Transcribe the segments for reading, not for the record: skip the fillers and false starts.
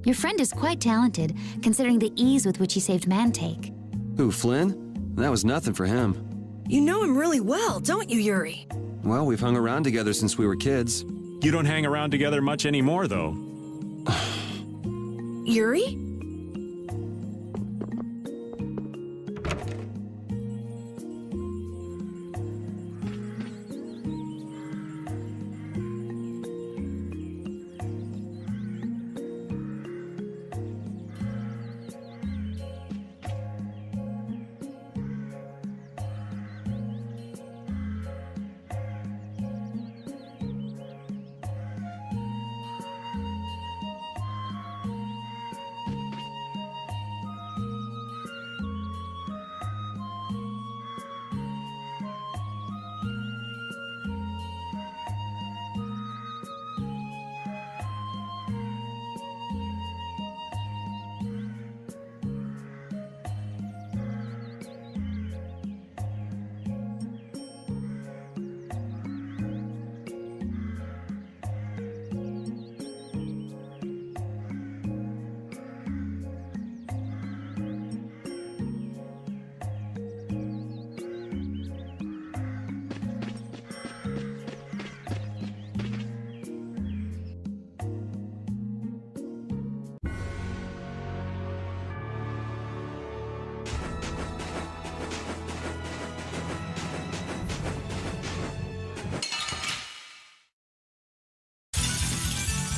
Your friend is quite talented, considering the ease with which he saved Mantake. Who, Flynn? That was nothing for him. You know him really well, don't you, Yuri? Well, we've hung around together since we were kids. You don't hang around together much anymore, though. Yuri?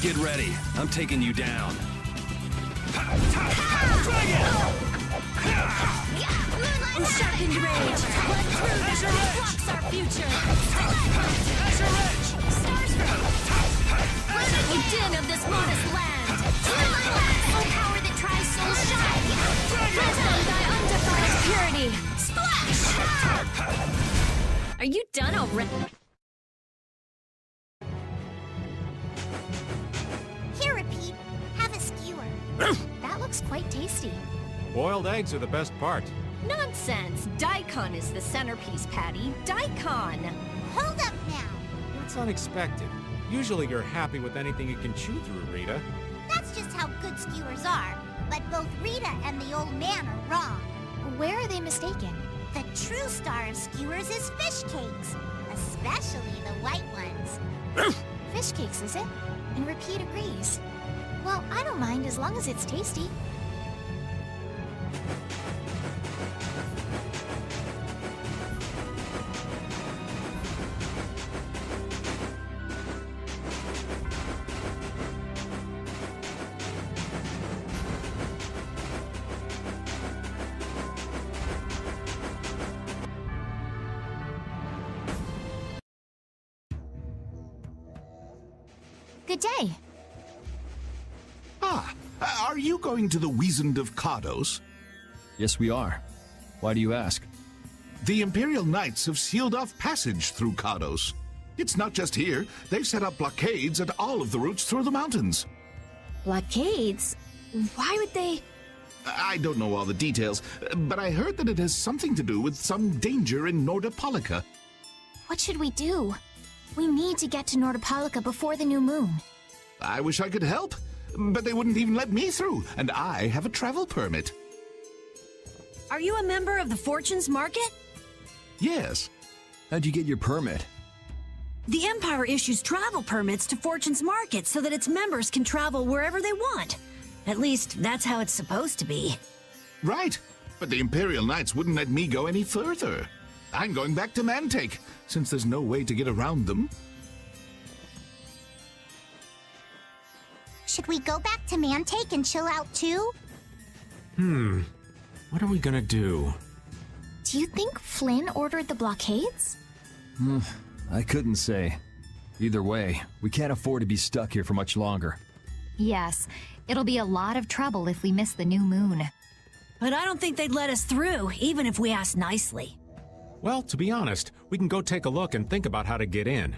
Get ready. I'm taking you down. Unsharpened rage! Blood through that blocks our future! The din of this modest land! O power that tries soul shine! Ransom thy undefiled purity! Splash! Are you done already? Here, Repeat. Have a skewer. That looks quite tasty. Boiled eggs are the best part. Nonsense! Daikon is the centerpiece, Patty. Daikon! Hold up now. That's unexpected. Usually you're happy with anything you can chew through, Rita. That's just how good skewers are. But both Rita and the old man are wrong. Where are they mistaken? The true star of skewers is fish cakes. Especially the white ones. Fish cakes, is it? And Repeat agrees. Well, I don't mind as long as it's tasty. Good day. Ah, are you going to the Wiesent of Cardos? Yes, we are. Why do you ask? The Imperial Knights have sealed off passage through Cardos. It's not just here. They've set up blockades at all of the routes through the mountains. Blockades? Why would they... I don't know all the details, but I heard that it has something to do with some danger in Nordopolica. What should we do? We need to get to Nordopolica before the new moon. I wish I could help, but they wouldn't even let me through, and I have a travel permit. Are you a member of the Fortunes Market? Yes. How'd you get your permit? The Empire issues travel permits to Fortunes Market so that its members can travel wherever they want. At least, that's how it's supposed to be. Right, but the Imperial Knights wouldn't let me go any further. I'm going back to Mantake, since there's no way to get around them. Should we go back to Mantake and chill out too? What are we gonna do? Do you think Flynn ordered the blockades? I couldn't say. Either way, we can't afford to be stuck here for much longer. Yes, it'll be a lot of trouble if we miss the new moon. But I don't think they'd let us through, even if we asked nicely. Well, to be honest, we can go take a look and think about how to get in.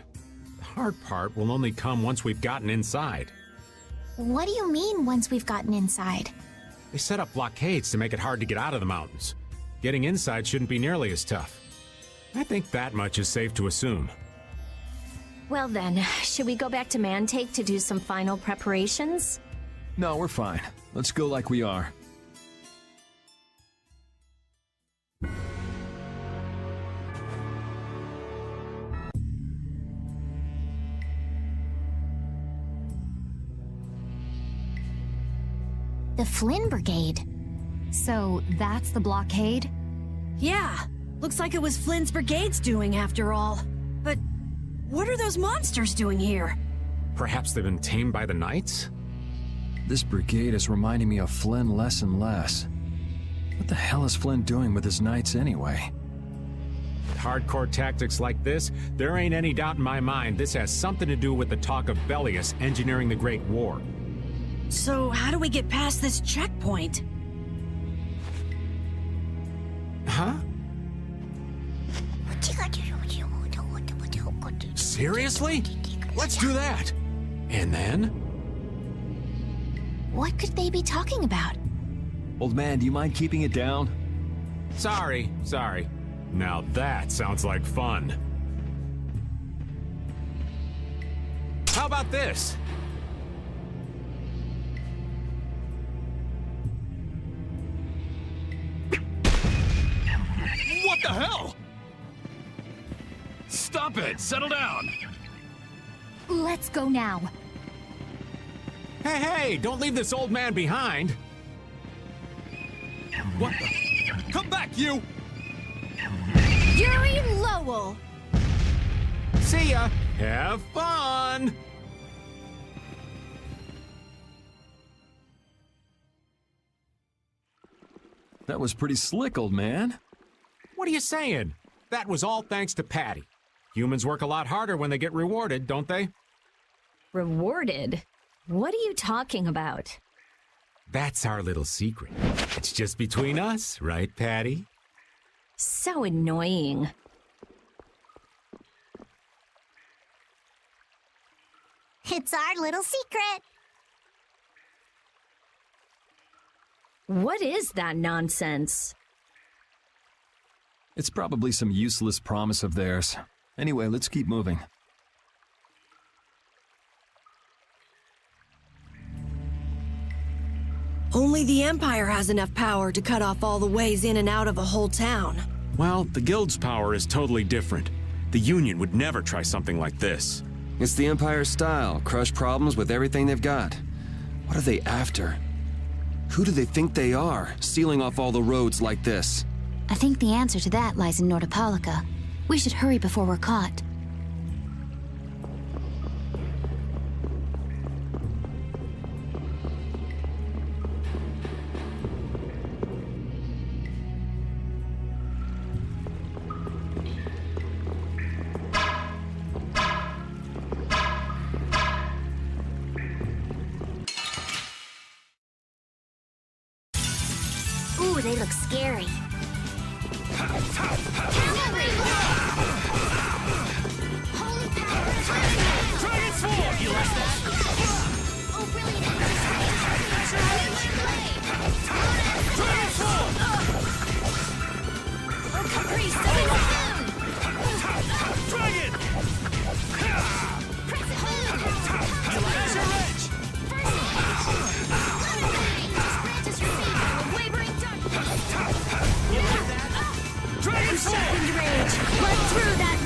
The hard part will only come once we've gotten inside. What do you mean, once we've gotten inside? They set up blockades to make it hard to get out of the mountains. Getting inside shouldn't be nearly as tough. I think that much is safe to assume. Well then, should we go back to Mantake to do some final preparations? No, we're fine. Let's go like we are. The Flynn Brigade. So that's the blockade? Yeah, looks like it was Flynn's brigade's doing after all. But what are those monsters doing here? Perhaps they've been tamed by the Knights? This brigade is reminding me of Flynn less and less. What the hell is Flynn doing with his knights anyway? With hardcore tactics like this, there ain't any doubt in my mind this has something to do with the talk of Belius engineering the Great War. So how do we get past this checkpoint? Huh? Seriously? Let's do that! And then? What could they be talking about? Old man, do you mind keeping it down? Sorry. Now that sounds like fun. How about this? What the hell? Stop it! Settle down! Let's go now. Hey, don't leave this old man behind. What the? Come back, you! Yuri Lowell! See ya! Have fun! That was pretty slick, old man. What are you saying? That was all thanks to Patty. Humans work a lot harder when they get rewarded, don't they? Rewarded? What are you talking about? That's our little secret. It's just between us, right, Patty? So annoying. It's our little secret. What is that nonsense? It's probably some useless promise of theirs. Anyway, let's keep moving. Only the Empire has enough power to cut off all the ways in and out of a whole town. Well, the Guild's power is totally different. The Union would never try something like this. It's the Empire's style, crush problems with everything they've got. What are they after? Who do they think they are, sealing off all the roads like this? I think the answer to that lies in Nordopolica. We should hurry before we're caught. Ooh, they look scary. Second rage! Let through that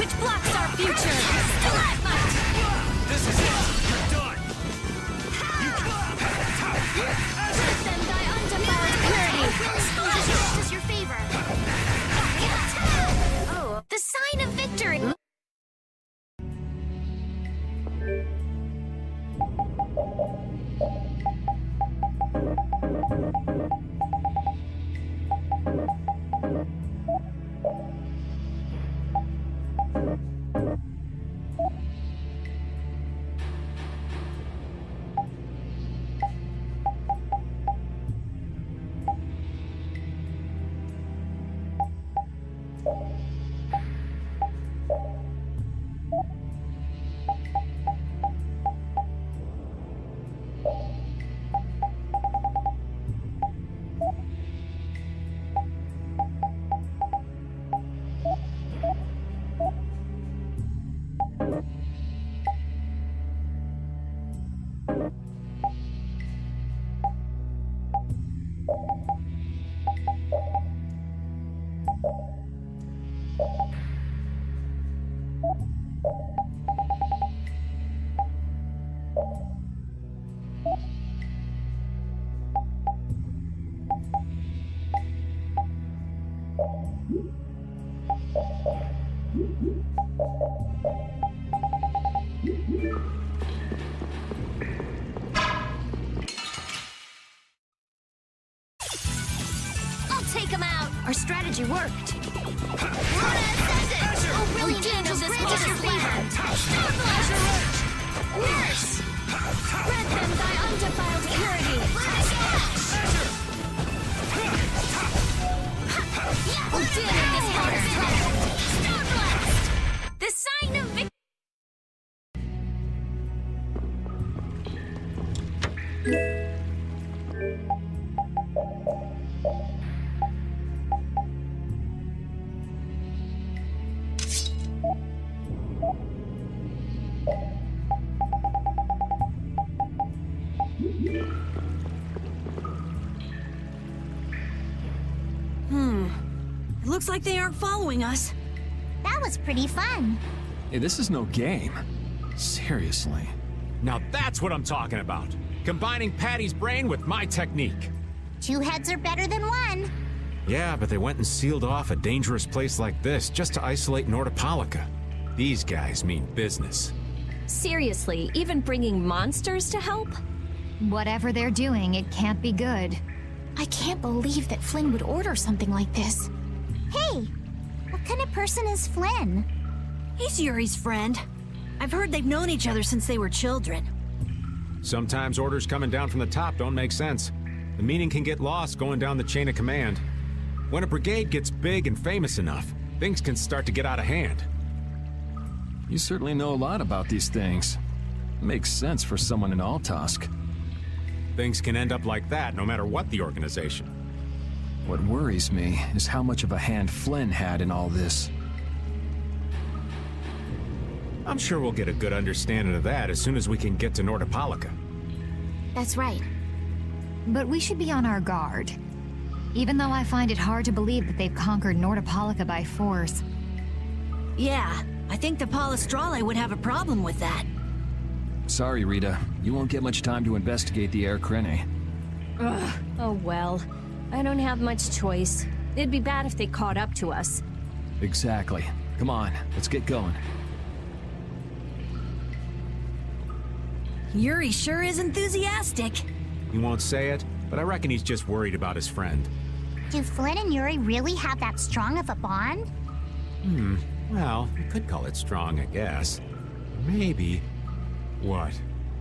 Our strategy worked. Oh, brilliant angels, grant us your favor. Nurse! Grant them thy undefiled purity. Oh, damn this water! The sign of victory! It looks like they aren't following us. That was pretty fun. Hey, this is no game. Seriously. Now that's what I'm talking about. Combining Patty's brain with my technique. 2 heads are better than 1. Yeah, but they went and sealed off a dangerous place like this just to isolate Nordopolica. These guys mean business. Seriously, even bringing monsters to help? Whatever they're doing, it can't be good. I can't believe that Flynn would order something like this. Hey, what kind of person is Flynn? He's Yuri's friend. I've heard they've known each other since they were children. Sometimes orders coming down from the top don't make sense. The meaning can get lost going down the chain of command. When a brigade gets big and famous enough, things can start to get out of hand. You certainly know a lot about these things. Makes sense for someone in Altosk. Things can end up like that no matter what the organization. What worries me is how much of a hand Flynn had in all this. I'm sure we'll get a good understanding of that as soon as we can get to Nordopolica. That's right. But we should be on our guard. Even though I find it hard to believe that they've conquered Nordopolica by force. Yeah, I think the Palestrale would have a problem with that. Sorry, Rita. You won't get much time to investigate the Air Krene. Oh well. I don't have much choice. It'd be bad if they caught up to us. Exactly. Come on, let's get going. Yuri sure is enthusiastic. He won't say it, but I reckon he's just worried about his friend. Do Flynn and Yuri really have that strong of a bond? Well, you could call it strong, I guess. Maybe. What?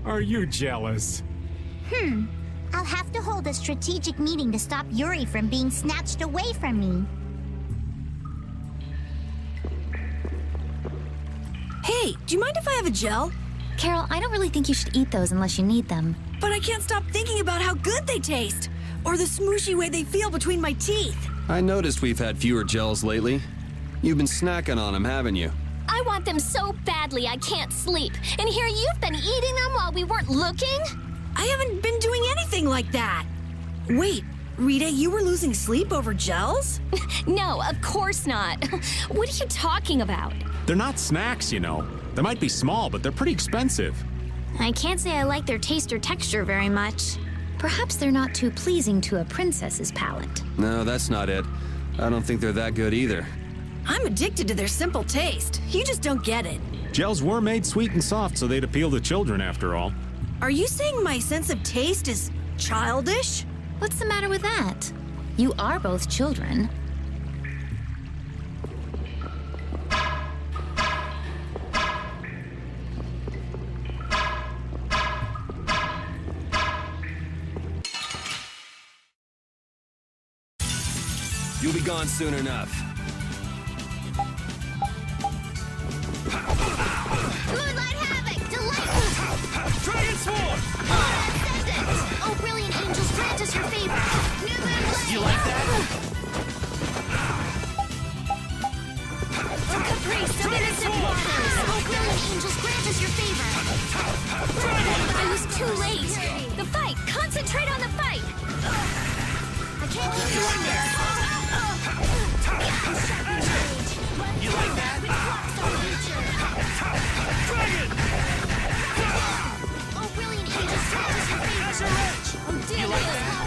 Are you jealous? I'll have to hold a strategic meeting to stop Yuri from being snatched away from me. Hey, do you mind if I have a gel? Carol, I don't really think you should eat those unless you need them. But I can't stop thinking about how good they taste. Or the smooshy way they feel between my teeth. I noticed we've had fewer gels lately. You've been snacking on them, haven't you? I want them so badly I can't sleep. And here you've been eating them while we weren't looking? I haven't been doing anything like that. Wait, Rita, you were losing sleep over gels? No, of course not. What are you talking about? They're not snacks, you know. They might be small, but they're pretty expensive. I can't say I like their taste or texture very much. Perhaps they're not too pleasing to a princess's palate. No, that's not it. I don't think they're that good either. I'm addicted to their simple taste. You just don't get it. Gels were made sweet and soft so they'd appeal to children after all. Are you saying my sense of taste is childish? What's the matter with that? You are both children. You'll be gone soon enough. Moonlight Havoc, delightful! Dragon Sword! Oh, brilliant angels, grant us your favor! New Moon Blade! You like that? Oh, caprice of innocent waters! Oh, brilliant angels, grant us your favor! I was too late. The fight! Concentrate on the fight! I can't keep doing this! You like that? Dragon! Oh, brilliant angels, grant us your favor! Azure Edge! Oh, damn You like it. that?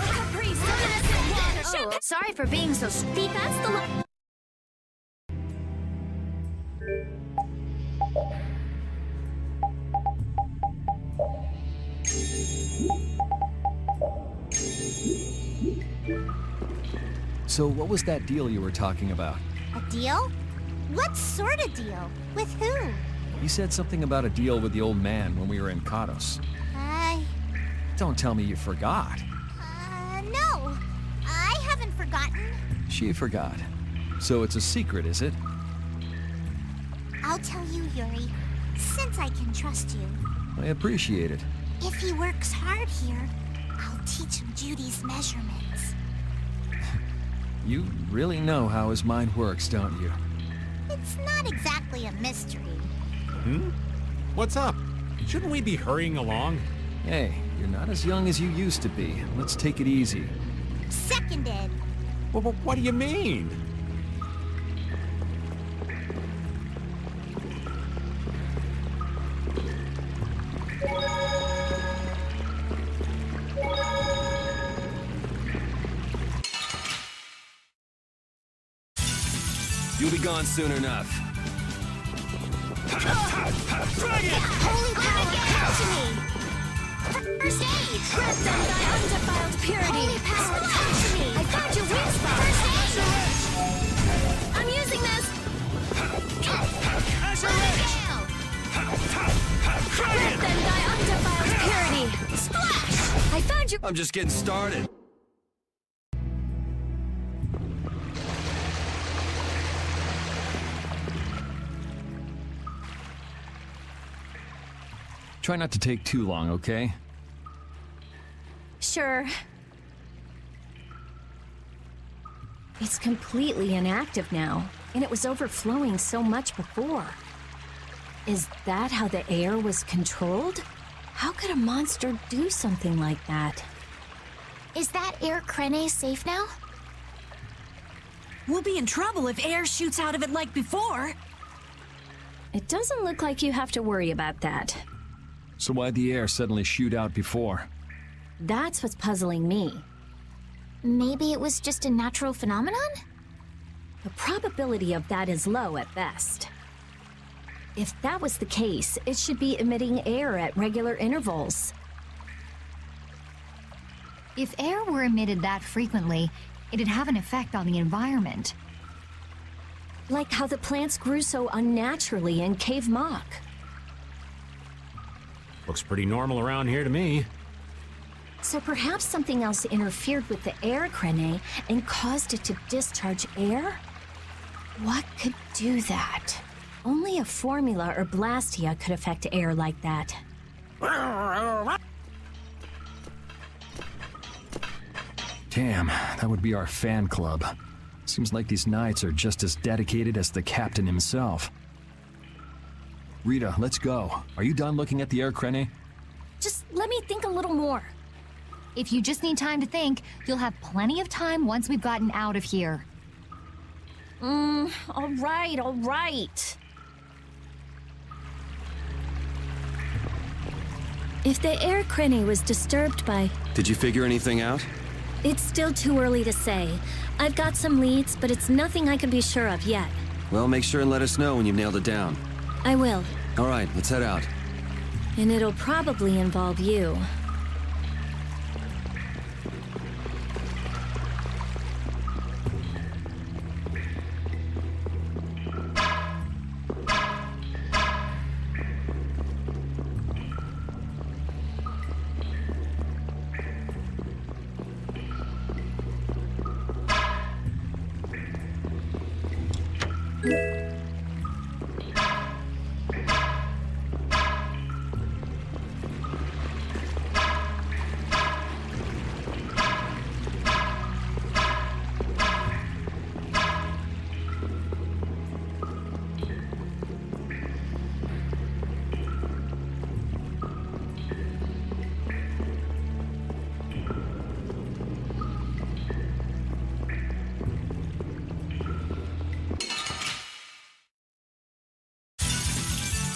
Caprice of innocent waters! Sorry for being so steep. That's the So what was that deal you were talking about? A deal? What sort of deal? With who? You said something about a deal with the old man when we were in Kados. Don't tell me you forgot. No. I haven't forgotten. She forgot. So it's a secret, is it? I'll tell you, Yuri, since I can trust you. I appreciate it. If he works hard here, I'll teach him Judy's measurements. You really know how his mind works, don't you? It's not exactly a mystery. What's up? Shouldn't we be hurrying along? Hey, you're not as young as you used to be. Let's take it easy. Seconded. Well, what do you mean? You'll be gone soon enough. Holy power, come to me! First aid! Breath done by undefiled purity! Holy power, come to me! I found your weak spot! First aid! I'm using this! Breath done by undefiled purity! Splash! I found your... I'm just getting started. Try not to take too long, okay? Sure. It's completely inactive now, and it was overflowing so much before. Is that how the air was controlled? How could a monster do something like that? Is that Air Krene safe now? We'll be in trouble if air shoots out of it like before. It doesn't look like you have to worry about that. So why'd the air suddenly shoot out before? That's what's puzzling me. Maybe it was just a natural phenomenon? The probability of that is low at best. If that was the case, it should be emitting air at regular intervals. If air were emitted that frequently, it'd have an effect on the environment. Like how the plants grew so unnaturally in Cave Mock. Looks pretty normal around here to me. So perhaps something else interfered with the air Krene and caused it to discharge air? What could do that? Only a formula or blastia could affect air like that. Damn, that would be our fan club. Seems like these knights are just as dedicated as the captain himself. Rita, let's go. Are you done looking at the air Krene? Just let me think a little more. If you just need time to think, you'll have plenty of time once we've gotten out of here. All right. If the air Krene was disturbed by... Did you figure anything out? It's still too early to say. I've got some leads, but it's nothing I can be sure of yet. Well, make sure and let us know when you've nailed it down. I will. All right, let's head out. And it'll probably involve you.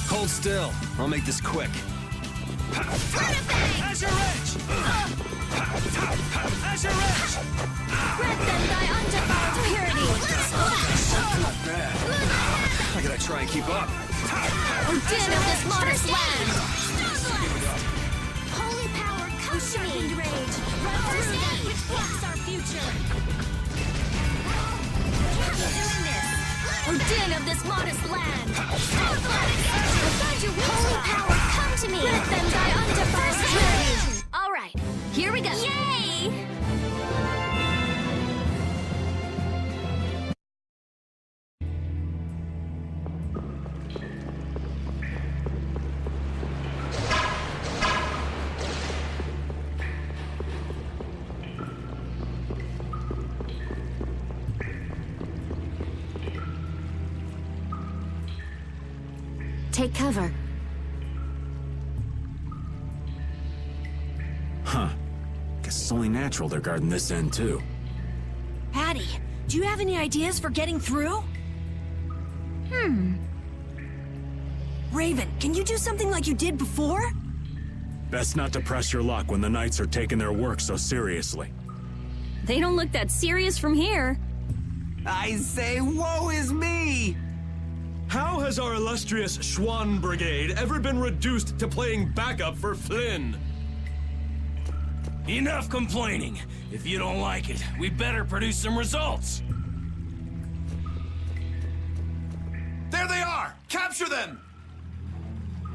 Hold still. I'll make this quick. Azure Edge! Azure Edge! Breath them by undefiled purity! Not bad. I gotta try and keep up. Din of this modest land! Holy power, come to me! Rage! First aid! Which blocks our future? Keep doing this. Odin of this modest land. I find your holy power. Come to me. Let them die undefiled purity. All right, here we go. Yay! Take cover. Huh. Guess it's only natural they're guarding this end, too. Patty, do you have any ideas for getting through? Raven, can you do something like you did before? Best not to press your luck when the Knights are taking their work so seriously. They don't look that serious from here. I say, woe is me! How has our illustrious Schwann Brigade ever been reduced to playing backup for Flynn? Enough complaining. If you don't like it, we better produce some results. There they are! Capture them!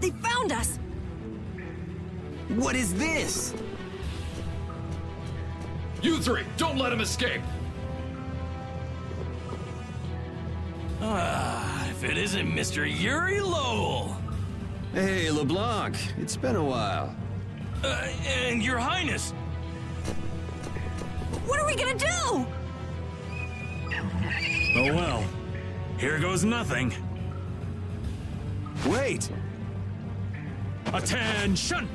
They found us! What is this? You three, don't let him escape! If it isn't Mr. Yuri Lowell. Hey, LeBlanc, it's been a while. And Your Highness. What are we gonna do? Oh well. Here goes nothing. Wait! Attention!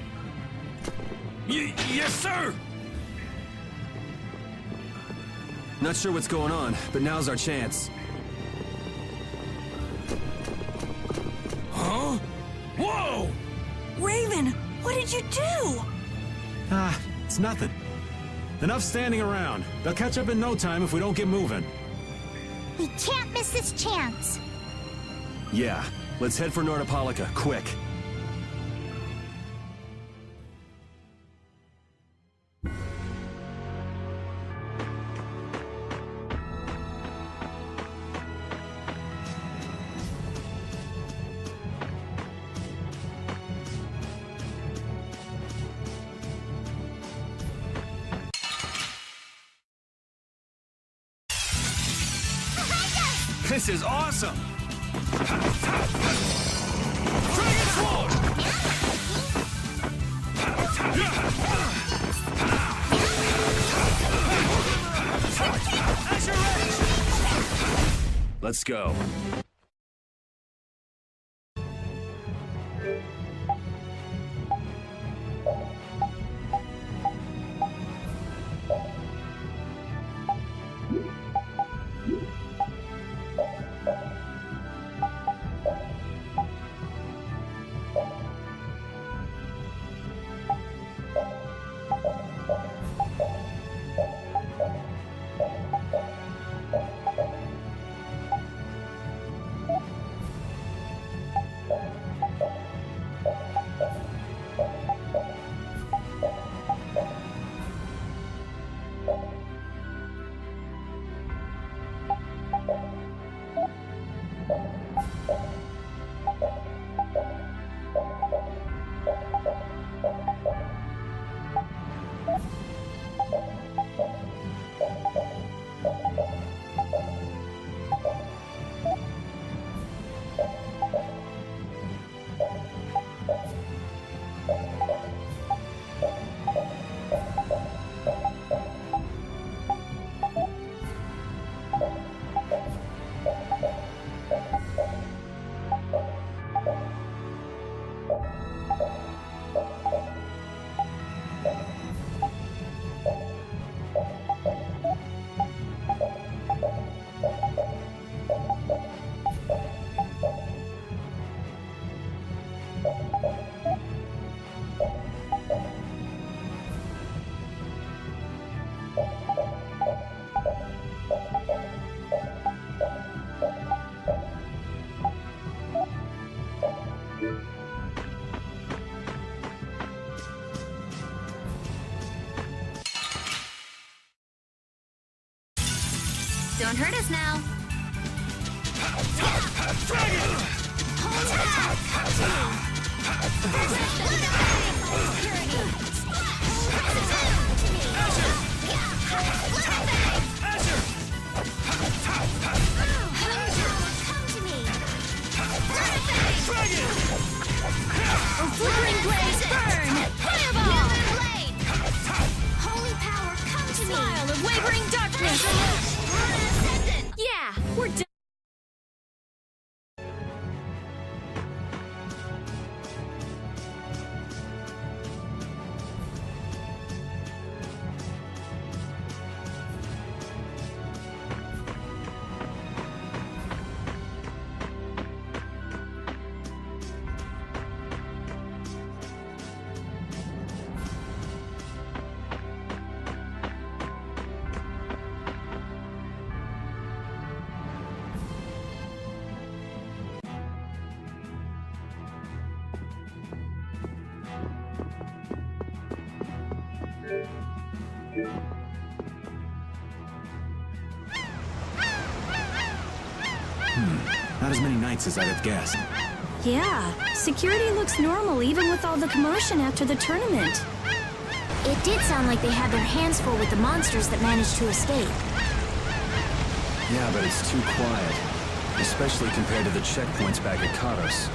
Yes, sir! Not sure what's going on, but now's our chance. Huh? Whoa! Raven, what did you do? It's nothing. Enough standing around. They'll catch up in no time if we don't get moving. We can't miss this chance. Yeah, let's head for Nordopolica, quick. This is awesome! Dragon Sword! Let's go. Don't hurt us now. Flickering blaze, burn! Fireball! Holy power, come to me! Smile of wavering darkness! Yeah, we're done. Not as many knights as I'd have guessed. Yeah, security looks normal even with all the commotion after the tournament. It did sound like they had their hands full with the monsters that managed to escape. Yeah, but it's too quiet. Especially compared to the checkpoints back at Kados.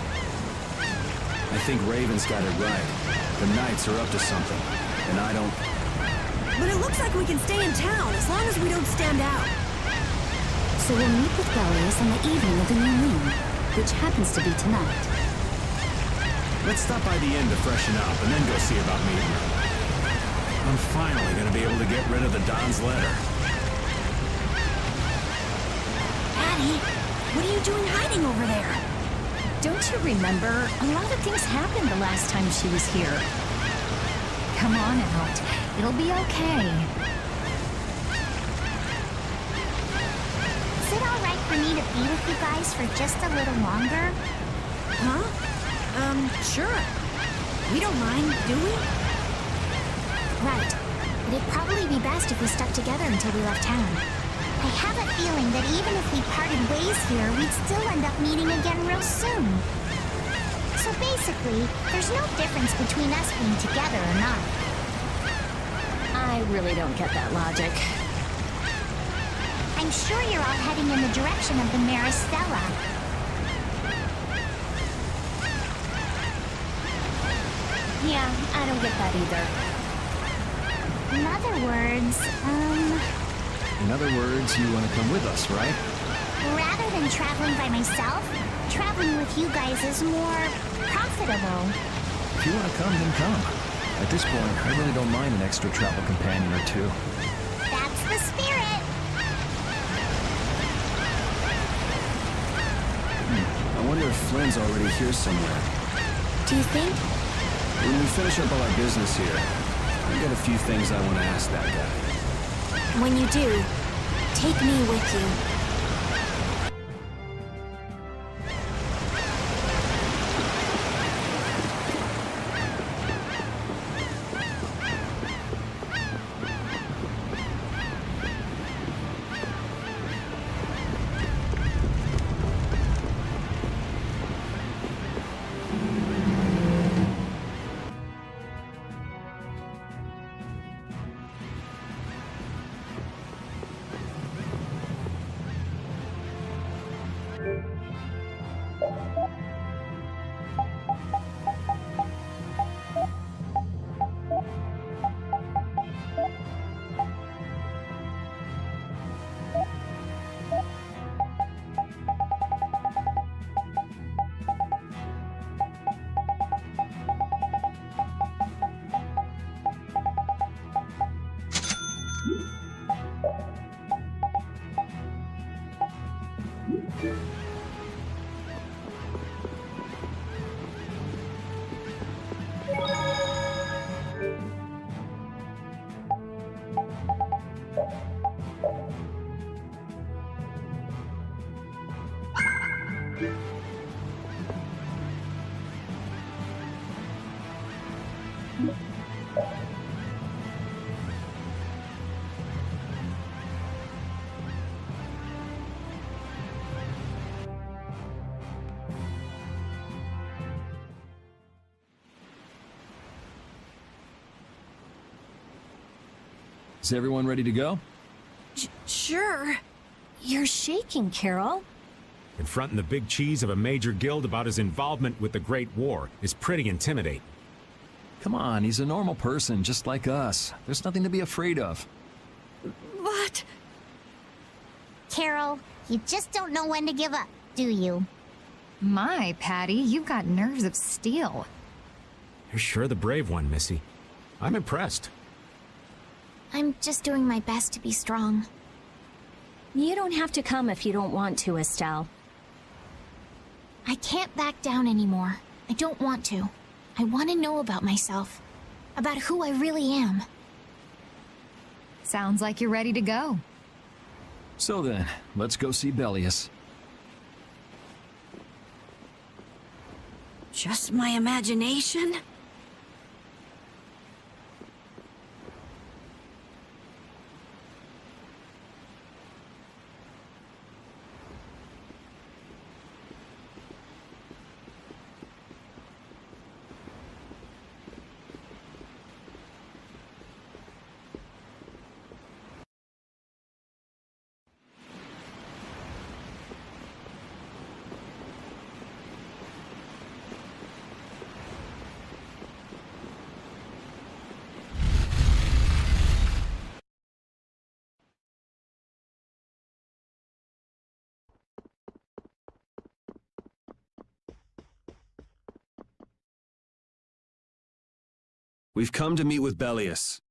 I think Raven's got it right. The Knights are up to something. And I don't... But it looks like we can stay in town as long as we don't stand out. So we'll meet with Belius on the evening of the new moon, which happens to be tonight. Let's stop by the inn to freshen up and then go see about meeting her. I'm finally gonna be able to get rid of the Don's letter. Addie, what are you doing hiding over there? Don't you remember? A lot of things happened the last time she was here. Come on out. It'll be okay. Is it all right for me to be with you guys for just a little longer? Huh? Sure. We don't mind, do we? Right. But it'd probably be best if we stuck together until we left town. I have a feeling that even if we parted ways here, we'd still end up meeting again real soon. So basically, there's no difference between us being together or not. I really don't get that logic. I'm sure you're all heading in the direction of the Maristella. Yeah, I don't get that either. In other words, In other words, you want to come with us, right? rather than traveling by myself, traveling with you guys is more profitable. If you want to come, then come. At this point, I really don't mind an extra travel companion or two. That's the spirit. I wonder if Flynn's already here somewhere. Do you think? When we finish up all our business here, I've got a few things I want to ask that guy. When you do, take me with you. Is everyone ready to go? Sure. You're shaking, Carol. Confronting the big cheese of a major guild about his involvement with the Great War is pretty intimidating. Come on, he's a normal person, just like us. There's nothing to be afraid of. But... Carol, you just don't know when to give up, do you? My, Patty, you've got nerves of steel. You're sure the brave one, Missy. I'm impressed. I'm just doing my best to be strong. You don't have to come if you don't want to, Estelle. I can't back down anymore. I don't want to. I want to know about myself. About who I really am. Sounds like you're ready to go. So then, let's go see Belius. Just my imagination? We've come to meet with Belius.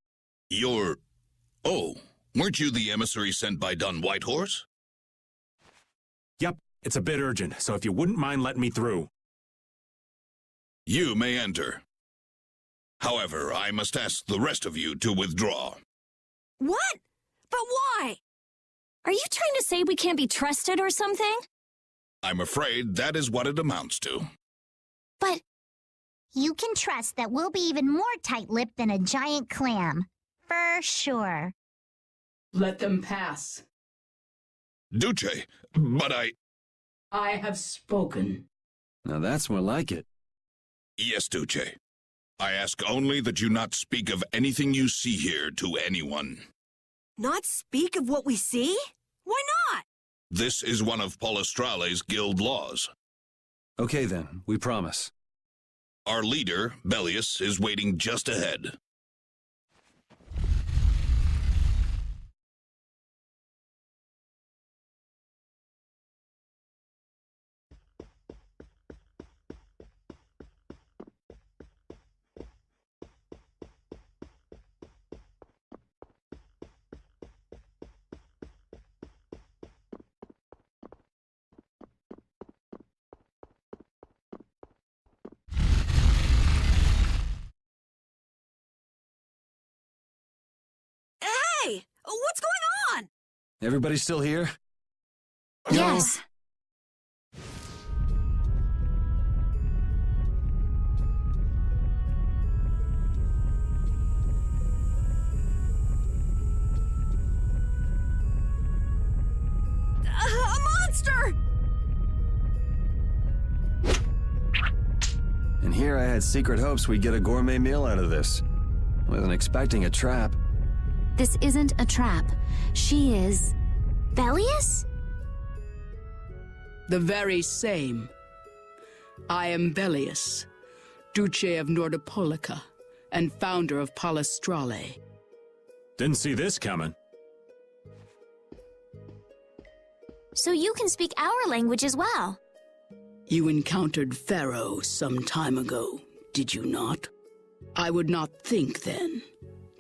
Oh, weren't you the emissary sent by Don Whitehorse? Yep, it's a bit urgent, so if you wouldn't mind letting me through. You may enter. However, I must ask the rest of you to withdraw. What? But why? Are you trying to say we can't be trusted or something? I'm afraid that is what it amounts to. But you can trust that we'll be even more tight-lipped than a giant clam. For sure. Let them pass. Duce, but I have spoken. Now that's more like it. Yes, Duce. I ask only that you not speak of anything you see here to anyone. Not speak of what we see? Why not? This is one of Palestrale's guild laws. Okay then, we promise. Our leader, Belius, is waiting just ahead. Hey! What's going on? Everybody still here? Yes. A monster! And here I had secret hopes we'd get a gourmet meal out of this. Wasn't expecting a trap. This isn't a trap. She is... Belius? The very same. I am Belius, Duce of Nordopolica, and founder of Palestrale. Didn't see this coming. So you can speak our language as well. You encountered Pharaoh some time ago, did you not? I would not think, then,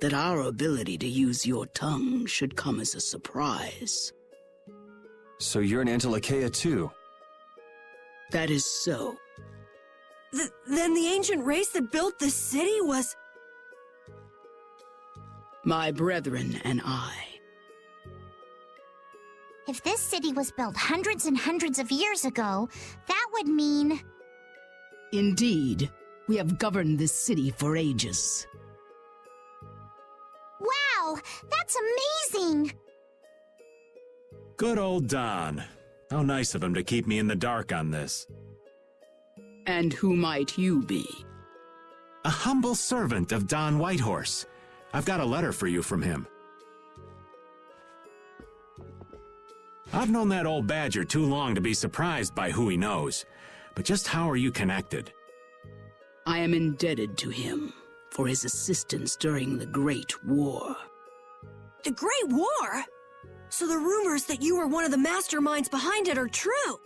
that our ability to use your tongue should come as a surprise. So you're an Antilocheia too? That is so. Then the ancient race that built this city was... My brethren and I. If this city was built hundreds and hundreds of years ago, that would mean... Indeed, we have governed this city for ages. Wow! That's amazing! Good old Don. How nice of him to keep me in the dark on this. And who might you be? A humble servant of Don Whitehorse. I've got a letter for you from him. I've known that old badger too long to be surprised by who he knows. But just how are you connected? I am indebted to him for his assistance during the Great War. The Great War? So the rumors that you were one of the masterminds behind it are true?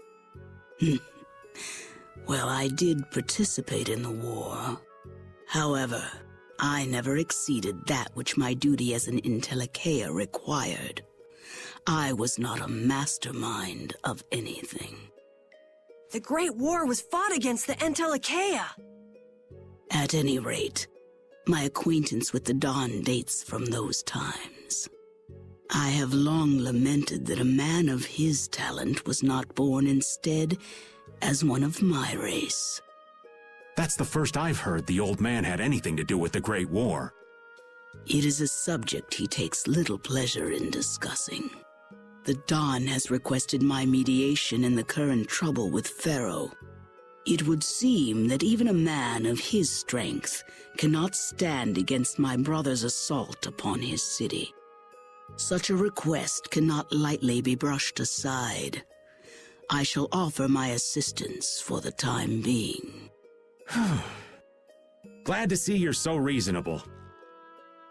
Well, I did participate in the war. However, I never exceeded that which my duty as an Intellicaea required. I was not a mastermind of anything. The Great War was fought against the Intellicaea. At any rate, my acquaintance with the Dawn dates from those times. I have long lamented that a man of his talent was not born instead as one of my race. That's the first I've heard the old man had anything to do with the Great War. It is a subject he takes little pleasure in discussing. The Dawn has requested my mediation in the current trouble with Pharaoh. It would seem that even a man of his strength cannot stand against my brother's assault upon his city. Such a request cannot lightly be brushed aside. I shall offer my assistance for the time being. Glad to see you're so reasonable.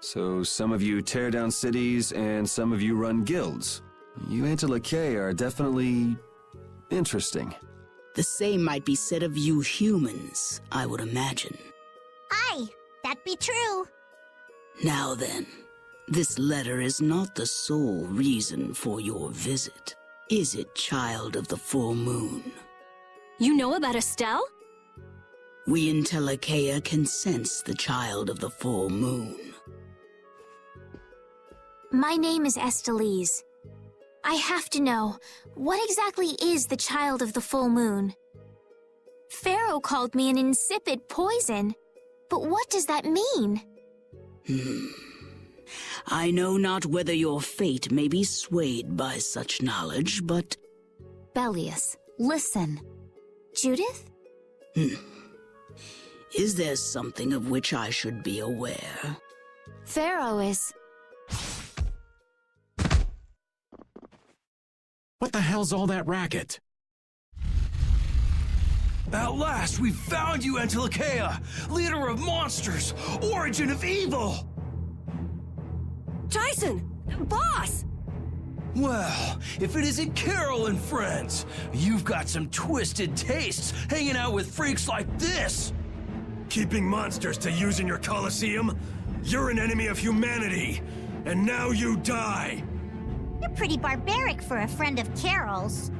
So some of you tear down cities and some of you run guilds. You Intellicaea are definitely interesting. The same might be said of you humans, I would imagine. Aye, that be true. Now then, this letter is not the sole reason for your visit, is it, child of the full moon? You know about Estelle? We Intellicaea can sense the child of the full moon. My name is Estelise. I have to know, what exactly is the child of the full moon? Pharaoh called me an insipid poison, but what does that mean? I know not whether your fate may be swayed by such knowledge, but... Belius, listen. Judith? Is there something of which I should be aware? Pharaoh is... What the hell's all that racket? At last, we found you, Intellicaea, leader of monsters, origin of evil! Tyson! Boss! Well, if it isn't Carol and friends, you've got some twisted tastes hanging out with freaks like this! Keeping monsters to use in your Colosseum? You're an enemy of humanity, and now you die! You're pretty barbaric for a friend of Carol's.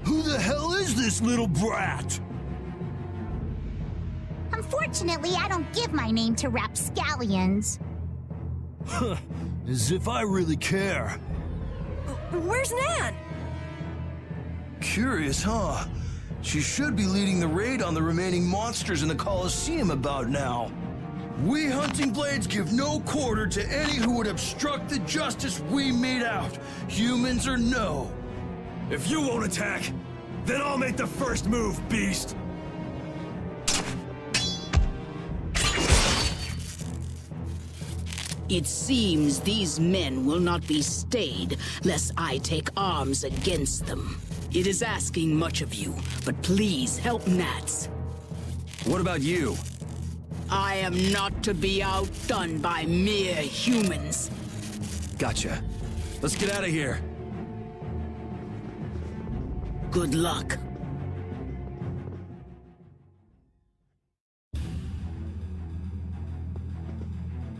Who the hell is this little brat? Unfortunately, I don't give my name to rapscallions. As if I really care. Where's Nan? Curious, huh? She should be leading the raid on the remaining monsters in the Colosseum about now. We Hunting Blades give no quarter to any who would obstruct the justice we mete out, humans or no. If you won't attack, then I'll make the first move, beast! It seems these men will not be stayed lest I take arms against them. It is asking much of you, but please help Nats. What about you? I am not to be outdone by mere humans. Gotcha. Let's get out of here. Good luck.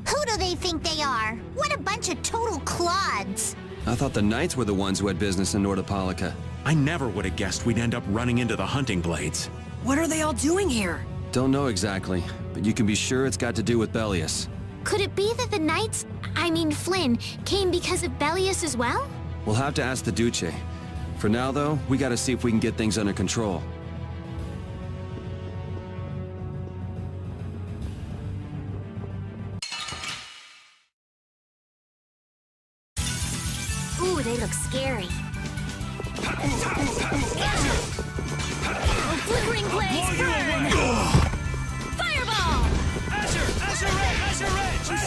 Who do they think they are? What a bunch of total clods! I thought the Knights were the ones who had business in Nordopolica. I never would have guessed we'd end up running into the Hunting Blades. What are they all doing here? Don't know exactly, but you can be sure it's got to do with Belius. Could it be that the Knights, I mean Flynn, came because of Belius as well? We'll have to ask the Duce. For now, though, we gotta see if we can get things under control. Ooh, they look scary. Flickering blades burn! Fireball! Azure Ray! Azure Ray! Azure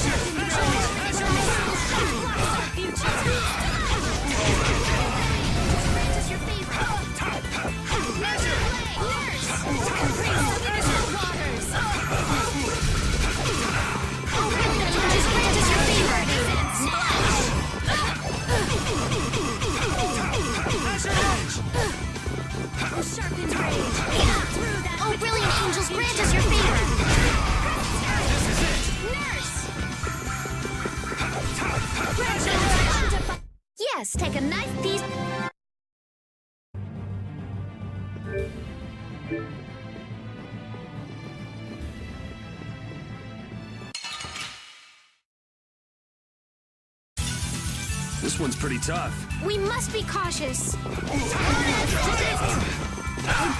Ray! Oh, brilliant angels, grant us your favor! Yes, take a nice piece. This one's pretty tough. We must be cautious. The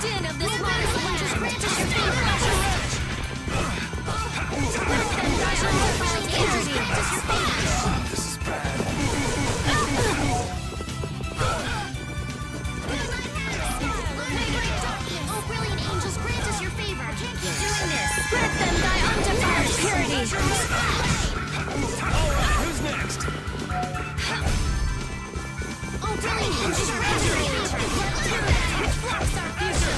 din of this modest land. Grant us your favor. This is bad. Oh, brilliant angels, grant us your favor. I can't keep doing this. Grant them thy undefiled purity. Who's next? Oh, brilliant angels, grant us your favor. Which blocks our future.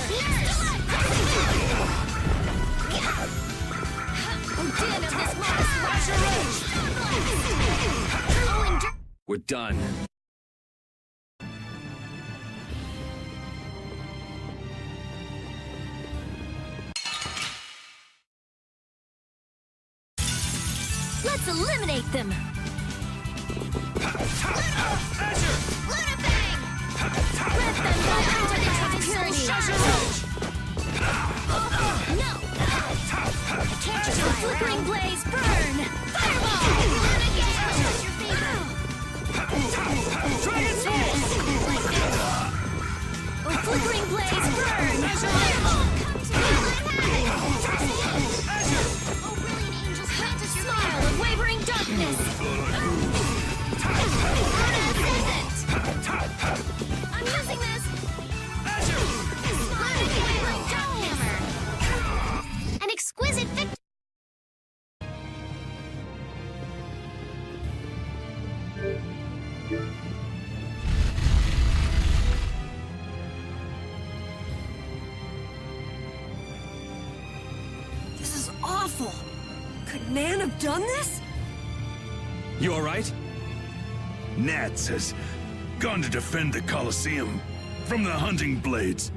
O din of this modest land. Oh, endure. We're done. Let's eliminate them. Grant them thy undefiled purity. No! Can't just The flickering blaze burn! Fireball! Oh, flickering blaze burn! Fireball! Smile of wavering darkness! I'm using this! Smile of wavering darkhammer! An exquisite victory. This is awful. Could Nan have done this? You all right? Nats has gone to defend the Colosseum from the hunting blades.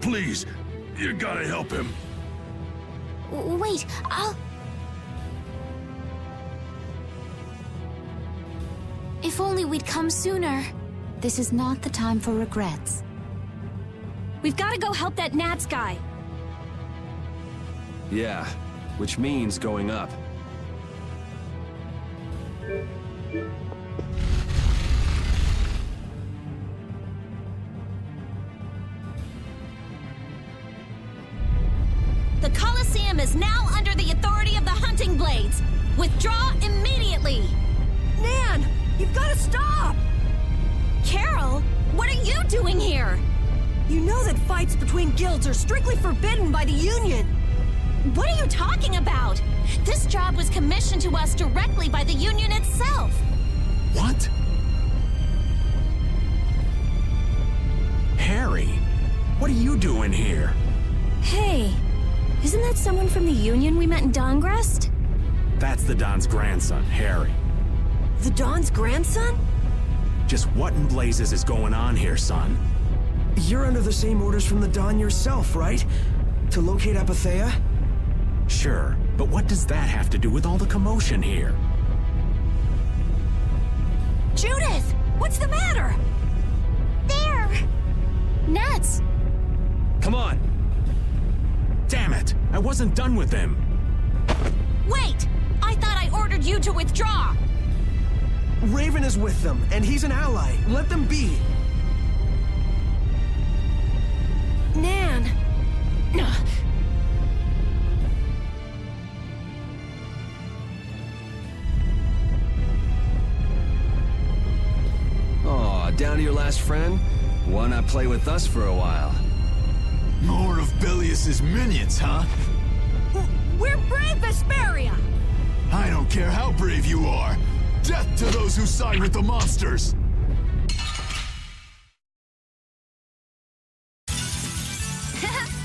Please, you gotta help him. Wait, I'll... If only we'd come sooner. This is not the time for regrets. We've got to go help that Nats guy. Yeah, which means going up. The Colosseum is now under the authority of the hunting blades. Withdraw immediately! Nan, you've got to stop! Carol, what are you doing here? You know that fights between guilds are strictly forbidden by the Union. What are you talking about? This job was commissioned to us directly by the Union itself. What? Harry, what are you doing here? Hey, isn't that someone from the Union we met in Dongrest? That's the Don's grandson, Harry. The Don's grandson? Just what in blazes is going on here, son? You're under the same orders from the Don yourself, right? To locate Apathea? Sure, but what does that have to do with all the commotion here? Judith! What's the matter? There! Nats! Come on! Damn it! I wasn't done with them! Wait! I thought I ordered you to withdraw! Raven is with them, and he's an ally. Let them be. Nan! Aw, down to your last friend? Why not play with us for a while? More of Belius's minions, huh? We're brave Vesperia! I don't care how brave you are. Death to those who side with the monsters!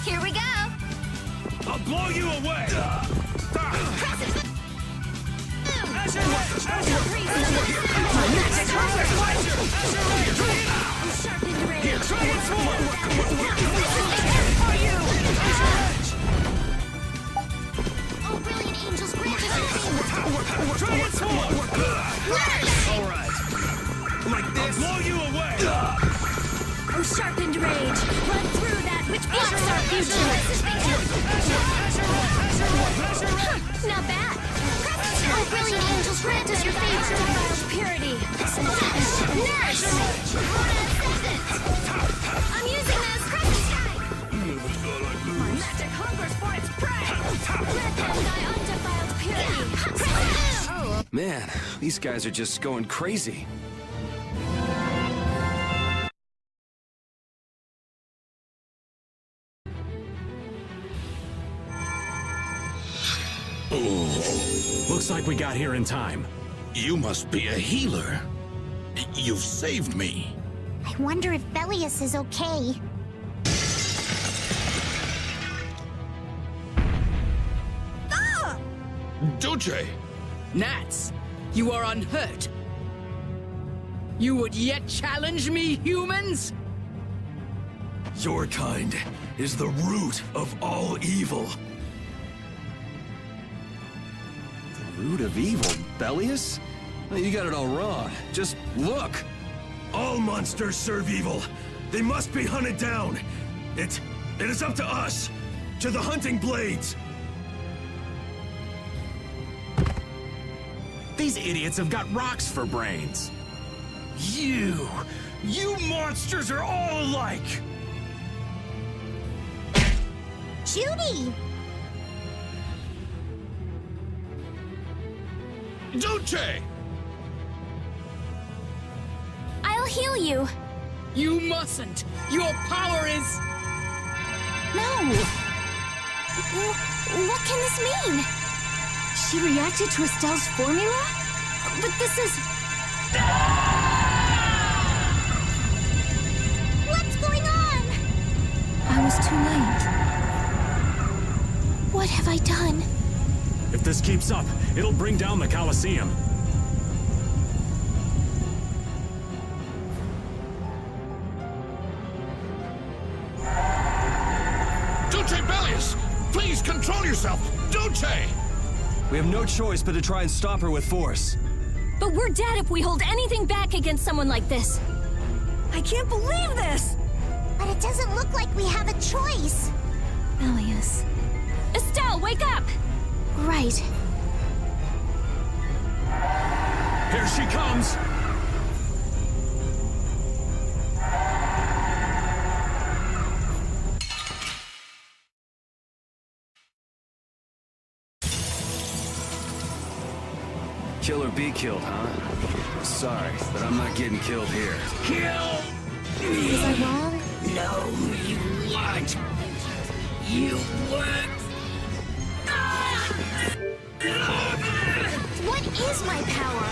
Here we go! I'll blow you away! Oh, brilliant angels, grant us Alright. Like this? I'll blow you away! Oh, sharpened rage, run through that which blocks our future. Not bad. Oh, brilliant angels, grant us your favor. Defiled purity. Nurse! I'm using this. Crescent strike! My magic hungers for its prey. Let them die undefiled purity. Oh. Man, these guys are just going crazy. Looks like we got here in time. You must be a healer. You've saved me. I wonder if Belius is okay. Duce! Gnats, you are unhurt. You would yet challenge me, humans? Your kind is the root of all evil. Root of evil, Belius? You got it all wrong. Just look. All monsters serve evil. They must be hunted down. It is up to us, to the hunting blades. These idiots have got rocks for brains. You monsters are all alike! Judy! Duce! I'll heal you. You mustn't! Your power is... No! What can this mean? She reacted to Estelle's formula? But this is... What's going on? I was too late. What have I done? If this keeps up, it'll bring down the Colosseum. Duce Belius! Please control yourself! Duce! We have no choice but to try and stop her with force. But we're dead if we hold anything back against someone like this. I can't believe this! But it doesn't look like we have a choice. Belius. Estelle, wake up! Right. Here she comes! Kill or be killed, huh? Sorry, but I'm not getting killed here. Kill! Was I wrong? No, you weren't! You weren't! What is my power?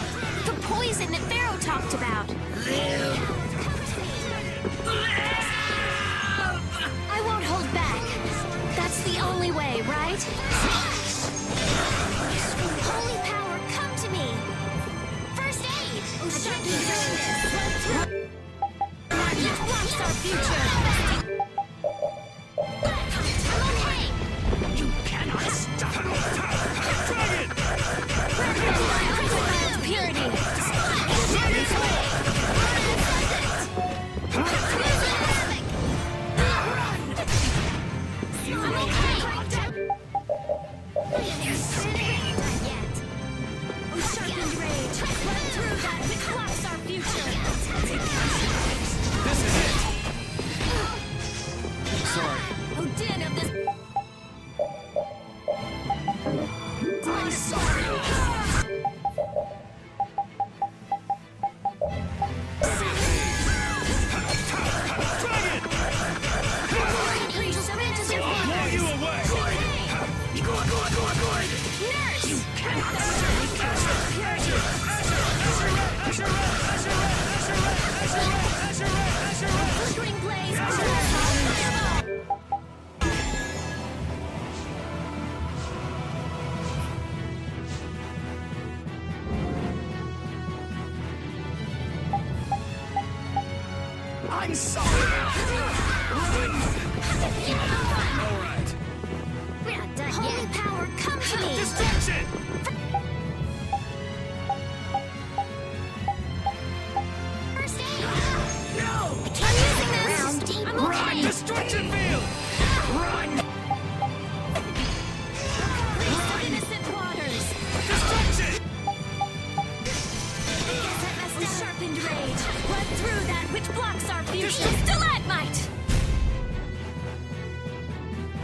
The poison that Pharaoh talked about. I won't hold back. That's the only way, right? Holy power, come to me! First aid! It blocks our future! I'm okay! You cannot stop it! Dragon! Purity! Sorry. Odin of this... I'm sorry! Blow you away! Nurse! You cannot flickering blaze! sorry! All right. We're not done yet. Holy power, come to me! Destruction! First aid! No! I'm using this! I'm okay! Destruction field! Run! Waste of innocent waters! Destruction! Guess I messed up. Sharpened rage! Run through that which blocks our future! Stalagmite!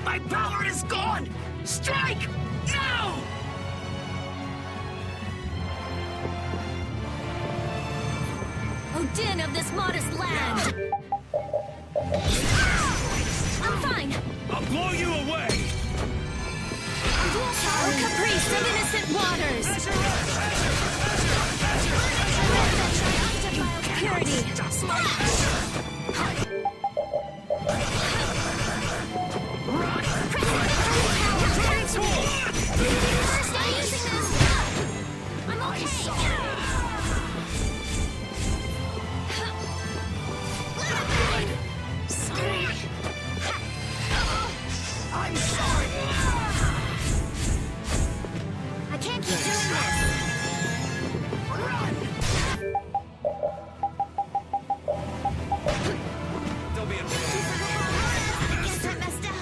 My power is gone! Strike! Now! O din of this modest land! I'm fine! I'll blow you away! Dual power caprice of innocent waters! Undefiled purity! First, I'm using this! I'm okay! Sorry. I'm sorry! I can't keep doing this! Don't be a I guess I messed up.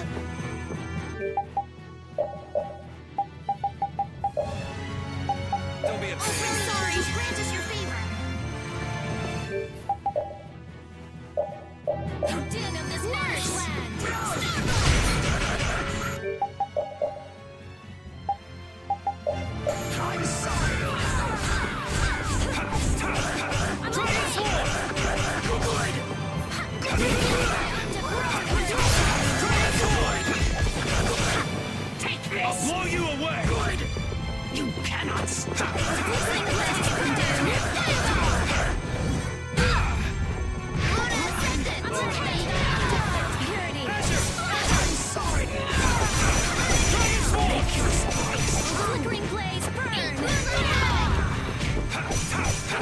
Don't be a I'm sorry. Grant us your favor. The din of this marsh land. I'm sorry! I'm okay. Take this! I'll blow you away! Good! You cannot stop! I'm okay. Purity. I'm sorry! Flickering blaze burn.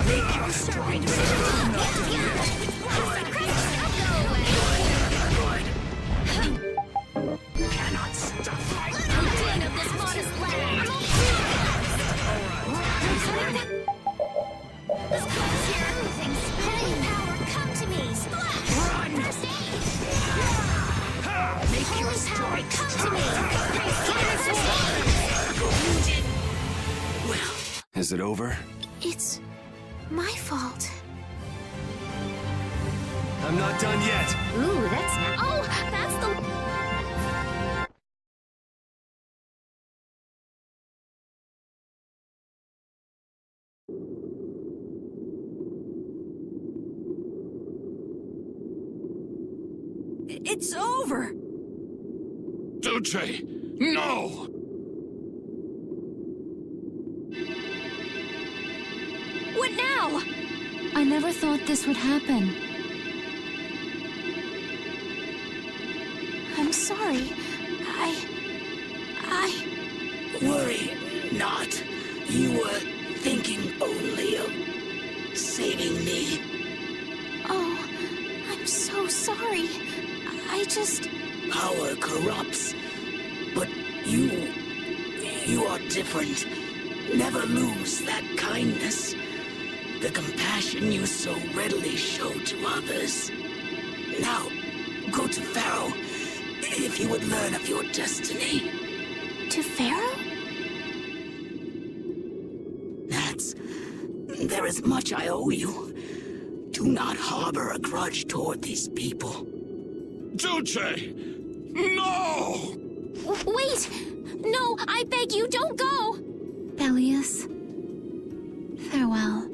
Make your strike! Cannot stop my... Din of this modest land. This comes here. Everything's spinning. Power, come to me. Splash. Run! First aid. Make your Holy power, strike! come to me. First aid. Well, Is it over? It's my fault. I'm not done yet! Ooh, that's not. Oh, that's the. It's over! Duce! No! What now? I never thought this would happen. I'm sorry. Worry not. You were thinking only of saving me. Oh, I'm so sorry. I just. Power corrupts, but you are different. Never lose that kindness, the compassion you so readily show to others. Now, go to Pharaoh, if he would learn of your destiny. To Pharaoh? There is much I owe you. Do not harbor a grudge toward these people. Duce! No! Wait! No, I beg you, don't go! Belius, farewell.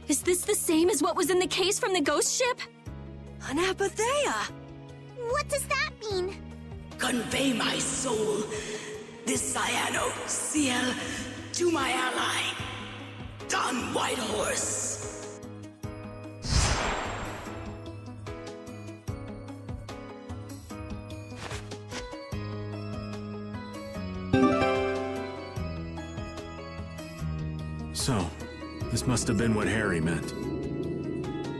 Is this the same as what was in the case from the ghost ship? An apatheia! What does that mean? Convey my soul, this cyano seal, to my ally, Don Whitehorse. So, this must have been what Harry meant.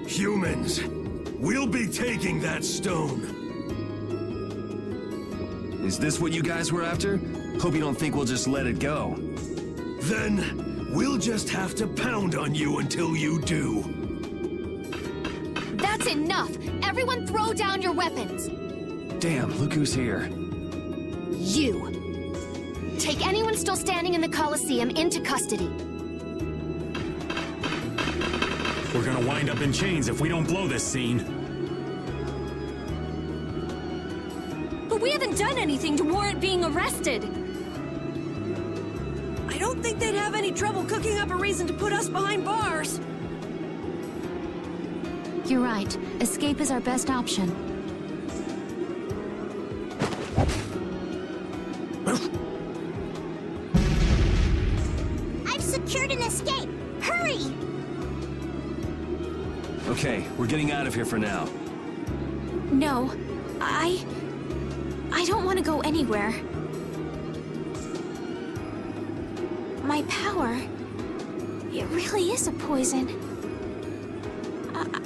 Humans, we'll be taking that stone. Is this what you guys were after? Hope you don't think we'll just let it go. Then, we'll just have to pound on you until you do. That's enough! Everyone throw down your weapons! Damn, look who's here. You! Take anyone still standing in the Colosseum into custody. We're gonna wind up in chains if we don't blow this scene. But we haven't done anything to warrant being arrested! I don't think they'd have any trouble cooking up a reason to put us behind bars. You're right. Escape is our best option. I've secured an escape! Hurry! Okay, we're getting out of here for now. No, I don't want to go anywhere. My power, it really is a poison.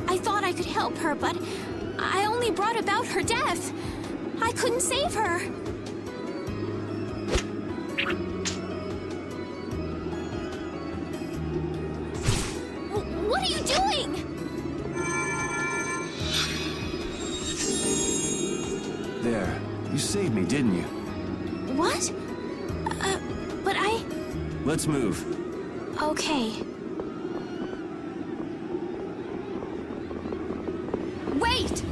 I thought I could help her, but I only brought about her death. I couldn't save her. What are you doing? There. You saved me, didn't you? What? But I... Let's move. Okay. Wait!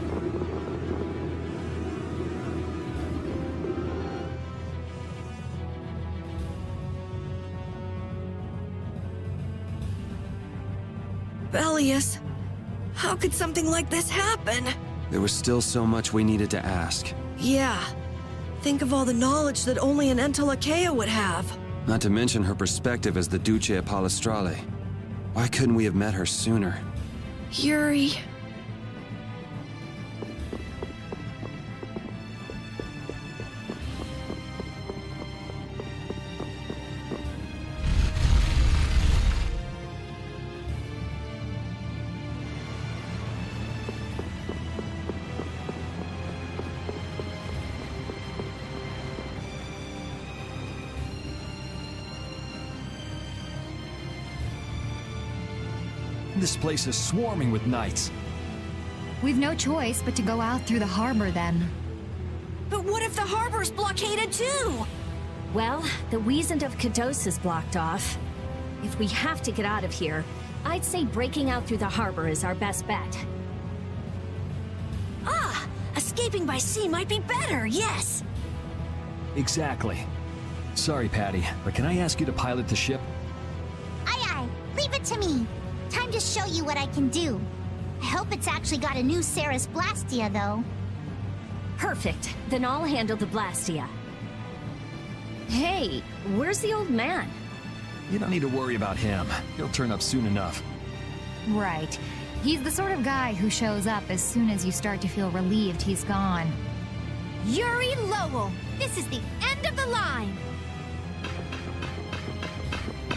Belius, how could something like this happen? There was still so much we needed to ask. Yeah. Think of all the knowledge that only an Entelakea would have. Not to mention her perspective as the Duce Palestrale. Why couldn't we have met her sooner? Yuri... This place is swarming with knights. We've no choice but to go out through the harbor then. But what if the harbor's blockaded too? Well, the Wiesent of Kados is blocked off. If we have to get out of here, I'd say breaking out through the harbor is our best bet. Ah! Escaping by sea might be better, yes! Exactly. Sorry, Patty, but can I ask you to pilot the ship? Aye aye, leave it to me. Time to show you what I can do. I hope it's actually got a new Ceres Blastia, though. Perfect. Then I'll handle the Blastia. Hey, where's the old man? You don't need to worry about him. He'll turn up soon enough. Right. He's the sort of guy who shows up as soon as you start to feel relieved he's gone. Yuri Lowell, this is the end of the line.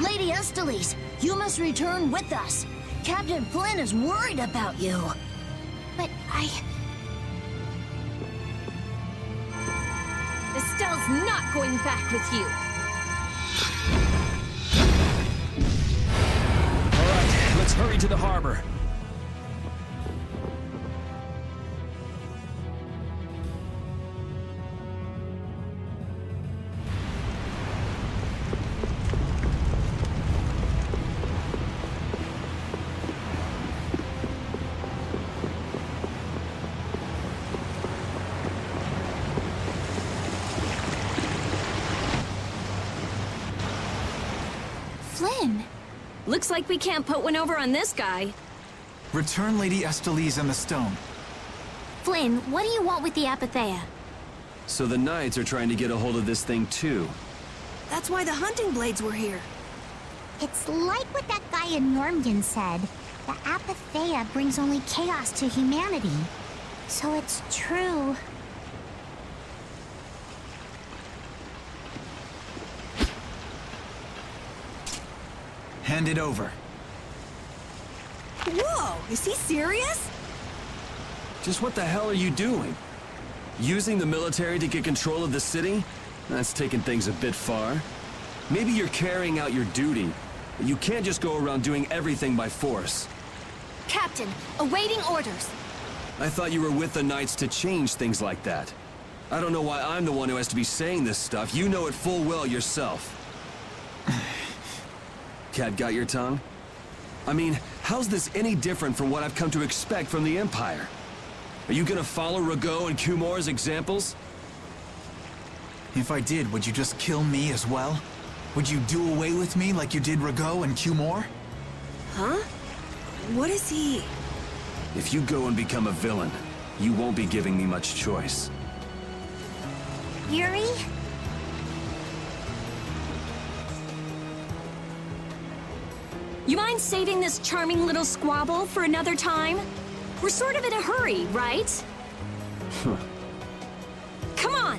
Lady Esteles, you must return with us. Captain Flynn is worried about you. But Estelle's not going back with you. All right, let's hurry to the harbor. Flynn! Looks like we can't put one over on this guy. Return Lady Esteles and the stone. Flynn, what do you want with the Apatheia? So the Knights are trying to get a hold of this thing too. That's why the hunting blades were here. It's like what that guy in Normgen said. The Apatheia brings only chaos to humanity. So it's true. Hand it over. Whoa, is he serious? Just what the hell are you doing? Using the military to get control of the city? That's taking things a bit far. Maybe you're carrying out your duty, but you can't just go around doing everything by force. Captain, awaiting orders. I thought you were with the Knights to change things like that. I don't know why I'm the one who has to be saying this stuff. You know it full well yourself. Cat got your tongue? I mean, how's this any different from what I've come to expect from the Empire? Are you gonna follow Rago and Kumor's examples? If I did, would you just kill me as well? Would you do away with me like you did Rago and Kumor? Huh? What is he? If you go and become a villain, you won't be giving me much choice. Yuri? You mind saving this charming little squabble for another time? We're sort of in a hurry, right? Come on!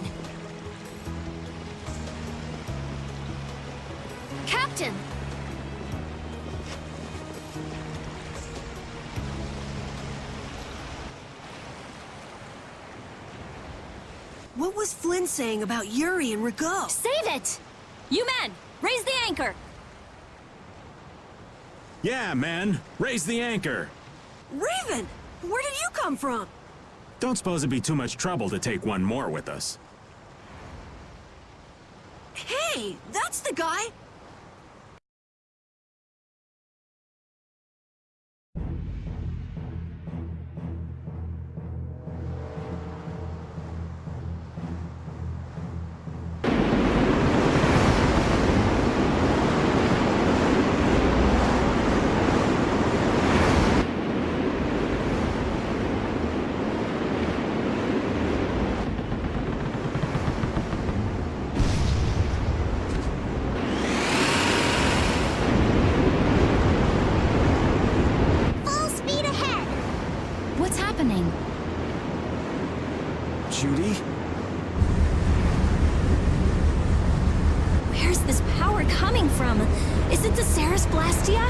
Captain! What was Flynn saying about Yuri and Rago? Save it! You men, raise the anchor! Yeah, men, raise the anchor. Raven! Where did you come from? Don't suppose it'd be too much trouble to take one more with us. Hey, that's the guy! Judy? Where's this power coming from? Is it the Ceres Blastia?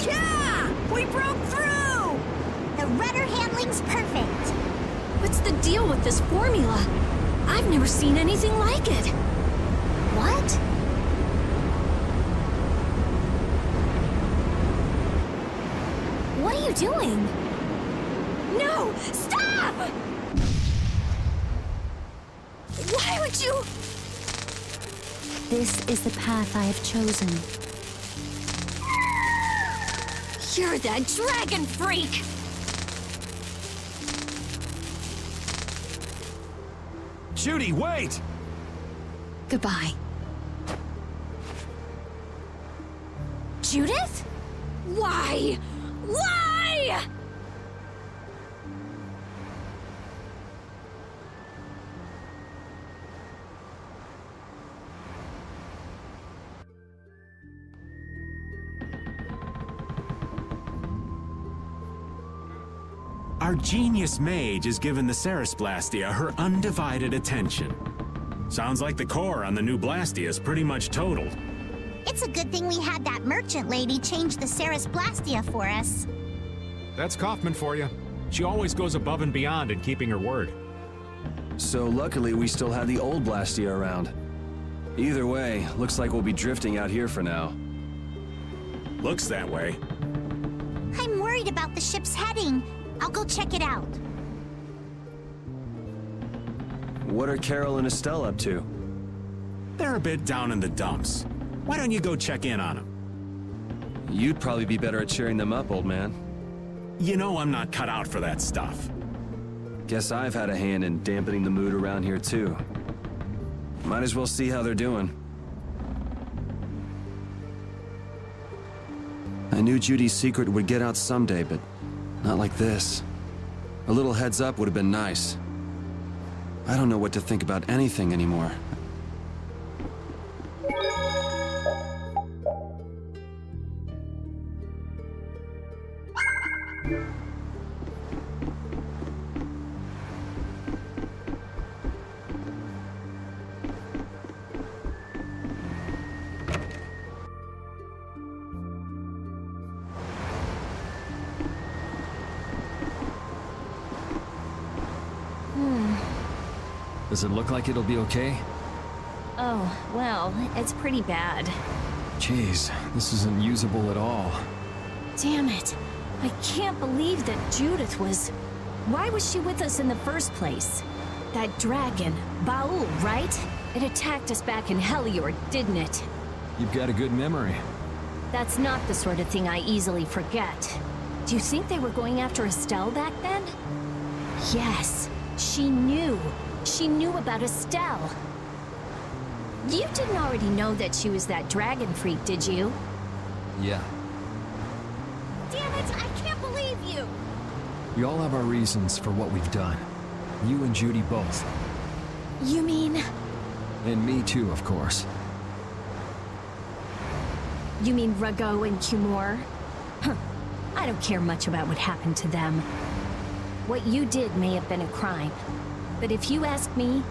Yeah! We broke through! The rudder handling's perfect. What's the deal with this formula? I've never seen anything like it. What? What are you doing? No! Stop! Why would you... This is the path I have chosen. You're that dragon freak! Judy, wait! Goodbye. Judith? Why? Why? Our genius mage has given the Ceres Blastia her undivided attention. Sounds like the core on the new Blastia is pretty much totaled. It's a good thing we had that merchant lady change the Ceres Blastia for us. That's Kaufman for you. She always goes above and beyond in keeping her word. So luckily we still had the old Blastia around. Either way, looks like we'll be drifting out here for now. Looks that way. I'm worried about the ship's heading. I'll go check it out. What are Carol and Estelle up to? They're a bit down in the dumps. Why don't you go check in on them? You'd probably be better at cheering them up, old man. You know I'm not cut out for that stuff. Guess I've had a hand in dampening the mood around here, too. Might as well see how they're doing. I knew Judy's secret would get out someday, but not like this. A little heads up would have been nice. I don't know what to think about anything anymore. Does it look like it'll be okay? Oh, well, it's pretty bad. Jeez, this isn't usable at all. Damn it. I can't believe that Judith was... Why was she with us in the first place? That dragon, Baul, right? It attacked us back in Heliord, didn't it? You've got a good memory. That's not the sort of thing I easily forget. Do you think they were going after Estelle back then? Yes, she knew. She knew about Estelle. You didn't already know that she was that dragon freak, did you? Yeah. Damn it, I can't believe you! We all have our reasons for what we've done. You and Judy both. You mean... And me too, of course. You mean Rago and Cumore? Huh. I don't care much about what happened to them. What you did may have been a crime. But if you ask me,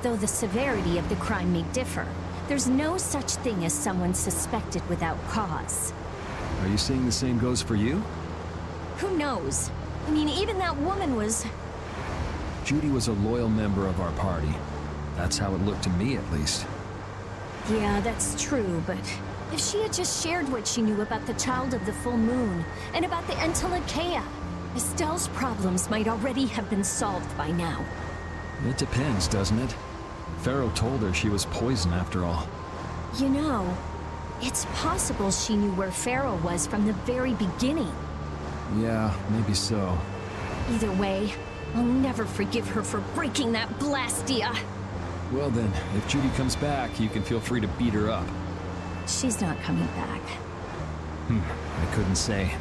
though the severity of the crime may differ, there's no such thing as someone suspected without cause. Are you saying the same goes for you? Who knows? I mean, even that woman was... Judy was a loyal member of our party. That's how it looked to me, at least. Yeah, that's true, but... If she had just shared what she knew about the Child of the Full Moon, and about the Entelekea, Estelle's problems might already have been solved by now. It depends, doesn't it? Pharaoh told her she was poison after all. You know, it's possible she knew where Pharaoh was from the very beginning. Yeah, maybe so. Either way, I'll never forgive her for breaking that Blastia. Well then, if Judy comes back, you can feel free to beat her up. She's not coming back. I couldn't say.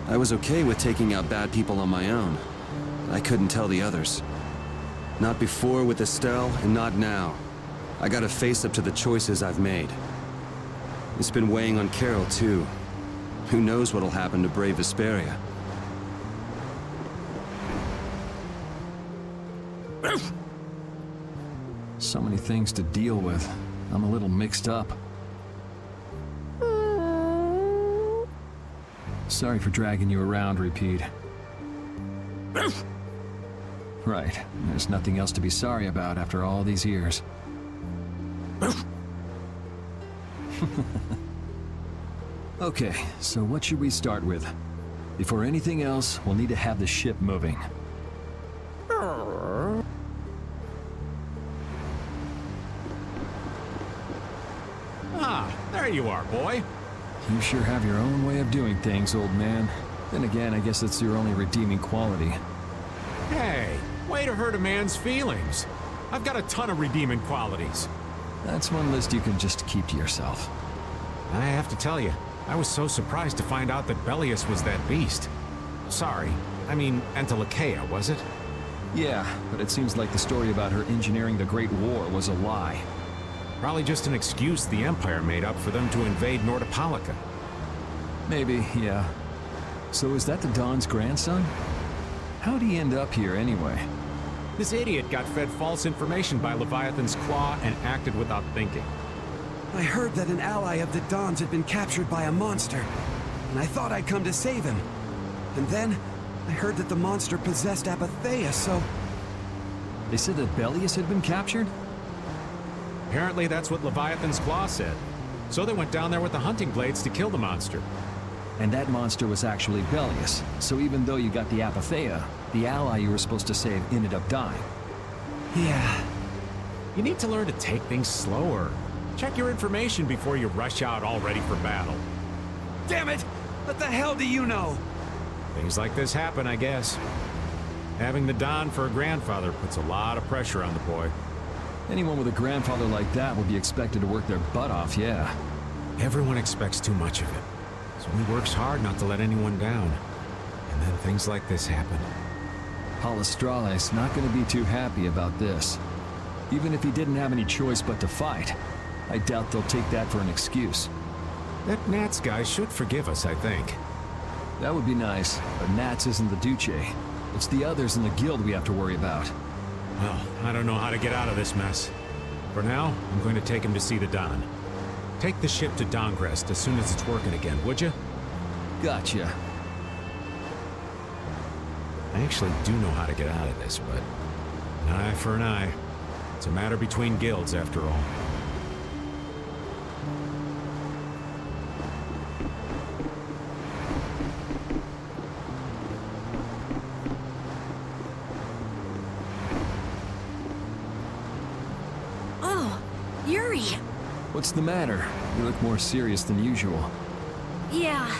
I was okay with taking out bad people on my own. I couldn't tell the others. Not before with Estelle, and not now. I gotta face up to the choices I've made. It's been weighing on Carol, too. Who knows what'll happen to brave Vesperia? So many things to deal with. I'm a little mixed up. Sorry for dragging you around, Repeat. Right. There's nothing else to be sorry about after all these years. Okay, so what should we start with? Before anything else, we'll need to have the ship moving. Ah, there you are, boy. You sure have your own way of doing things, old man. Then again, I guess it's your only redeeming quality. Hey, way to hurt a man's feelings. I've got a ton of redeeming qualities. That's one list you can just keep to yourself. I have to tell you, I was so surprised to find out that Belius was that beast. Sorry, I mean Entelekea, was it? Yeah, but it seems like the story about her engineering the Great War was a lie. Probably just an excuse the Empire made up for them to invade Nordopolica. Maybe, yeah. So is that the Don's grandson? How'd he end up here anyway? This idiot got fed false information by Leviathan's Claw and acted without thinking. I heard that an ally of the Don's had been captured by a monster, and I thought I'd come to save him. And then, I heard that the monster possessed Apatheia, so... They said that Belius had been captured? Apparently that's what Leviathan's Claw said. So they went down there with the hunting blades to kill the monster. And that monster was actually Belius, so even though you got the Apatheia, the ally you were supposed to save ended up dying. Yeah. You need to learn to take things slower. Check your information before you rush out all ready for battle. Damn it! What the hell do you know? Things like this happen, I guess. Having the Don for a grandfather puts a lot of pressure on the boy. Anyone with a grandfather like that would be expected to work their butt off, yeah. Everyone expects too much of it. So he works hard not to let anyone down. And then things like this happen. Palestrale's not going to be too happy about this. Even if he didn't have any choice but to fight, I doubt they'll take that for an excuse. That Nats guy should forgive us, I think. That would be nice, but Nats isn't the Duce. It's the others in the guild we have to worry about. Well, I don't know how to get out of this mess. For now, I'm going to take him to see the Don. Take the ship to Dongrest as soon as it's working again, would you? Gotcha. I actually do know how to get out of this, but an eye for an eye. It's a matter between guilds, after all. Oh, Yuri! What's the matter? You look more serious than usual. Yeah,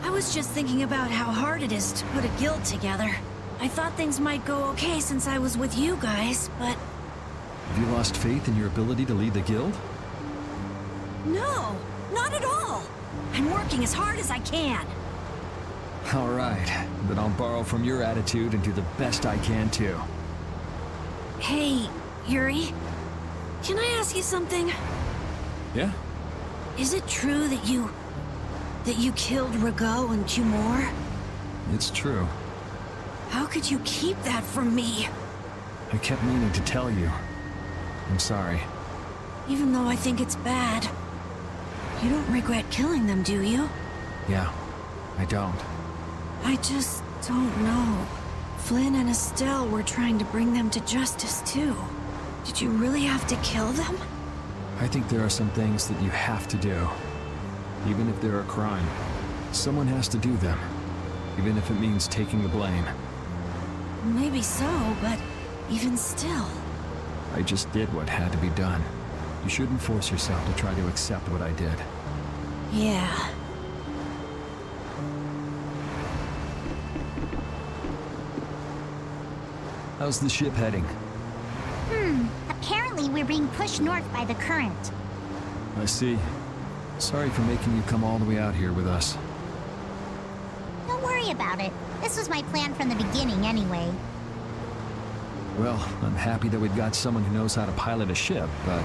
I was just thinking about how hard it is to put a guild together. I thought things might go okay since I was with you guys, but... Have you lost faith in your ability to lead the guild? No, not at all! I'm working as hard as I can. All right, then I'll borrow from your attitude and do the best I can too. Hey, Yuri, can I ask you something? Yeah? Is it true that you killed Rago and Cumor? It's true. How could you keep that from me? I kept meaning to tell you. I'm sorry. Even though I think it's bad. You don't regret killing them, do you? Yeah, I don't. I just don't know. Flynn and Estelle were trying to bring them to justice, too. Did you really have to kill them? I think there are some things that you have to do. Even if they're a crime. Someone has to do them. Even if it means taking the blame. Maybe so, but even still. I just did what had to be done. You shouldn't force yourself to try to accept what I did. Yeah. How's the ship heading? Apparently we're being pushed north by the current. I see. Sorry for making you come all the way out here with us. Don't worry about it. This was my plan from the beginning anyway. Well, I'm happy that we've got someone who knows how to pilot a ship, but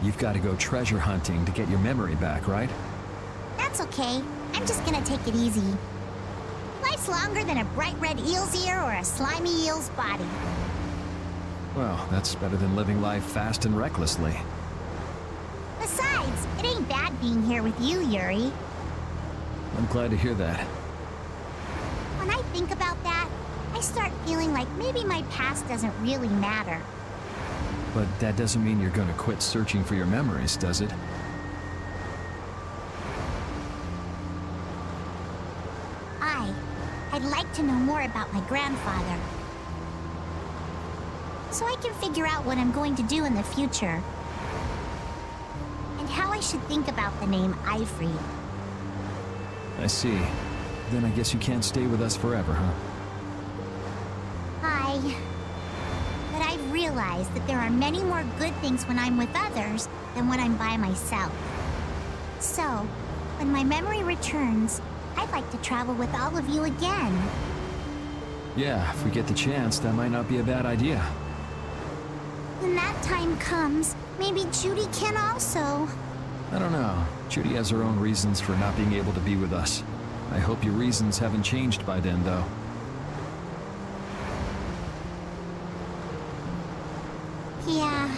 you've got to go treasure hunting to get your memory back, right? That's okay. I'm just gonna take it easy. Life's longer than a bright red eel's ear or a slimy eel's body. Well, that's better than living life fast and recklessly. Besides, it ain't bad being here with you, Yuri. I'm glad to hear that. When I think about that, I start feeling like maybe my past doesn't really matter. But that doesn't mean you're gonna quit searching for your memories, does it? I'd like to know more about my grandfather. So I can figure out what I'm going to do in the future. And how I should think about the name Ifrit. I see. Then I guess you can't stay with us forever, huh? But I've realized that there are many more good things when I'm with others than when I'm by myself. So, when my memory returns, I'd like to travel with all of you again. Yeah, if we get the chance, that might not be a bad idea. When that time comes, maybe Judy can also. I don't know. Judy has her own reasons for not being able to be with us. I hope your reasons haven't changed by then, though. Yeah.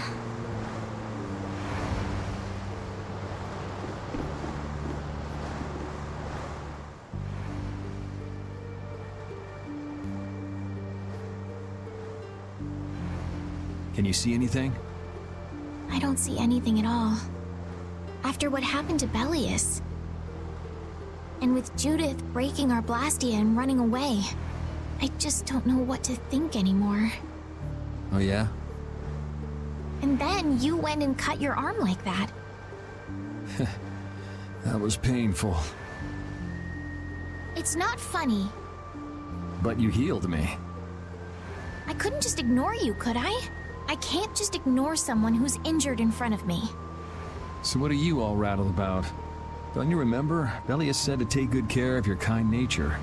Can you see anything? I don't see anything at all. After what happened to Belius. And with Judith breaking our Blastia and running away, I just don't know what to think anymore. Oh yeah? And then you went and cut your arm like that. That was painful. It's not funny. But you healed me. I couldn't just ignore you, could I? I can't just ignore someone who's injured in front of me. So what are you all rattled about? Don't you remember? Belius said to take good care of your kind nature.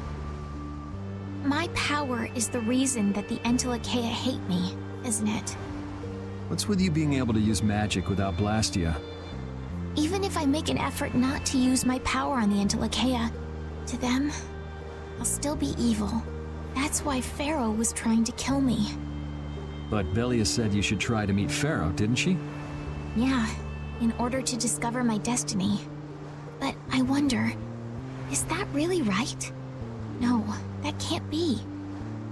My power is the reason that the Entelekea hate me, isn't it? What's with you being able to use magic without Blastia? Even if I make an effort not to use my power on the Entelekea, to them, I'll still be evil. That's why Pharaoh was trying to kill me. But Belius said you should try to meet Pharaoh, didn't she? Yeah, in order to discover my destiny. But I wonder, is that really right? No, that can't be.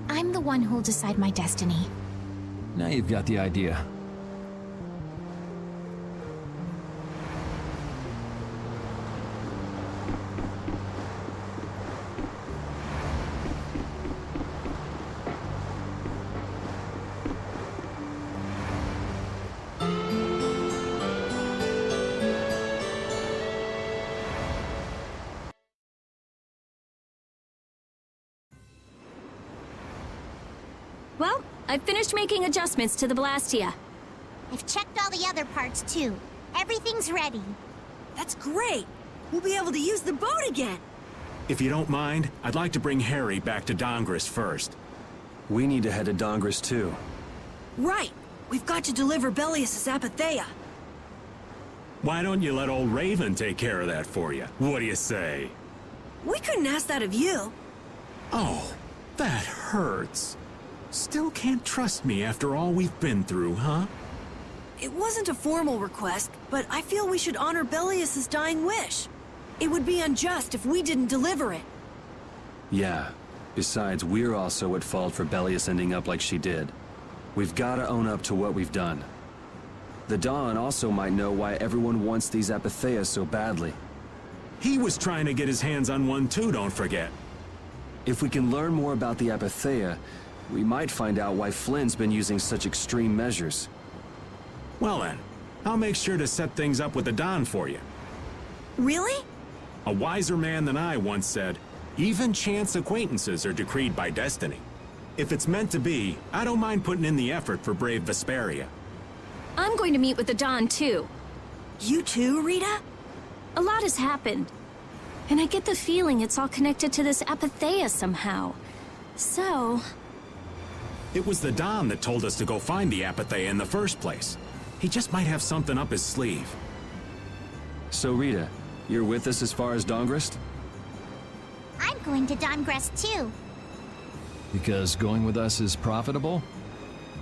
I'm the one who'll decide my destiny. Now you've got the idea. Well, I've finished making adjustments to the Blastia. I've checked all the other parts too. Everything's ready. That's great! We'll be able to use the boat again! If you don't mind, I'd like to bring Harry back to Dongris first. We need to head to Dongris too. Right! We've got to deliver Belius' Apatheia. Why don't you let old Raven take care of that for you? What do you say? We couldn't ask that of you. Oh, that hurts. Still can't trust me after all we've been through, huh? It wasn't a formal request, but I feel we should honor Belius' dying wish. It would be unjust if we didn't deliver it. Yeah. Besides, we're also at fault for Belius ending up like she did. We've got to own up to what we've done. The Dawn also might know why everyone wants these Apatheias so badly. He was trying to get his hands on one too, don't forget. If we can learn more about the Apatheia, we might find out why Flynn's been using such extreme measures. Well then, I'll make sure to set things up with the Don for you. Really? A wiser man than I once said, even chance acquaintances are decreed by destiny. If it's meant to be, I don't mind putting in the effort for brave Vesperia. I'm going to meet with the Don too. You too, Rita? A lot has happened. And I get the feeling it's all connected to this Apatheia somehow. So... It was the Don that told us to go find the Apatheia in the first place. He just might have something up his sleeve. So Rita, you're with us as far as Dongris? I'm going to Dongris too. Because going with us is profitable?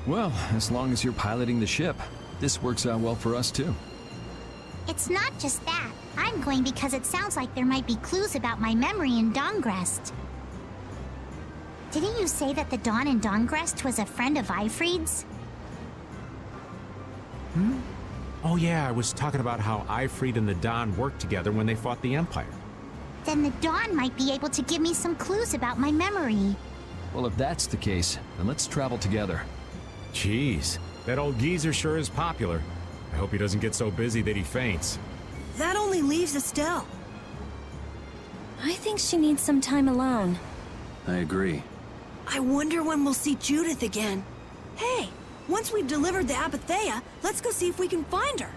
Well, as long as you're piloting the ship, this works out well for us too. It's not just that. I'm going because it sounds like there might be clues about my memory in Dongrest. Didn't you say that the Dawn in Dongrest was a friend of Ifried's? Oh yeah, I was talking about how Ifried and the Don worked together when they fought the Empire. Then the Dawn might be able to give me some clues about my memory. Well, if that's the case, then let's travel together. Jeez, that old geezer sure is popular. I hope he doesn't get so busy that he faints. That only leaves Estelle. I think she needs some time alone. I agree. I wonder when we'll see Judith again. Hey, once we've delivered the Apatheia, let's go see if we can find her.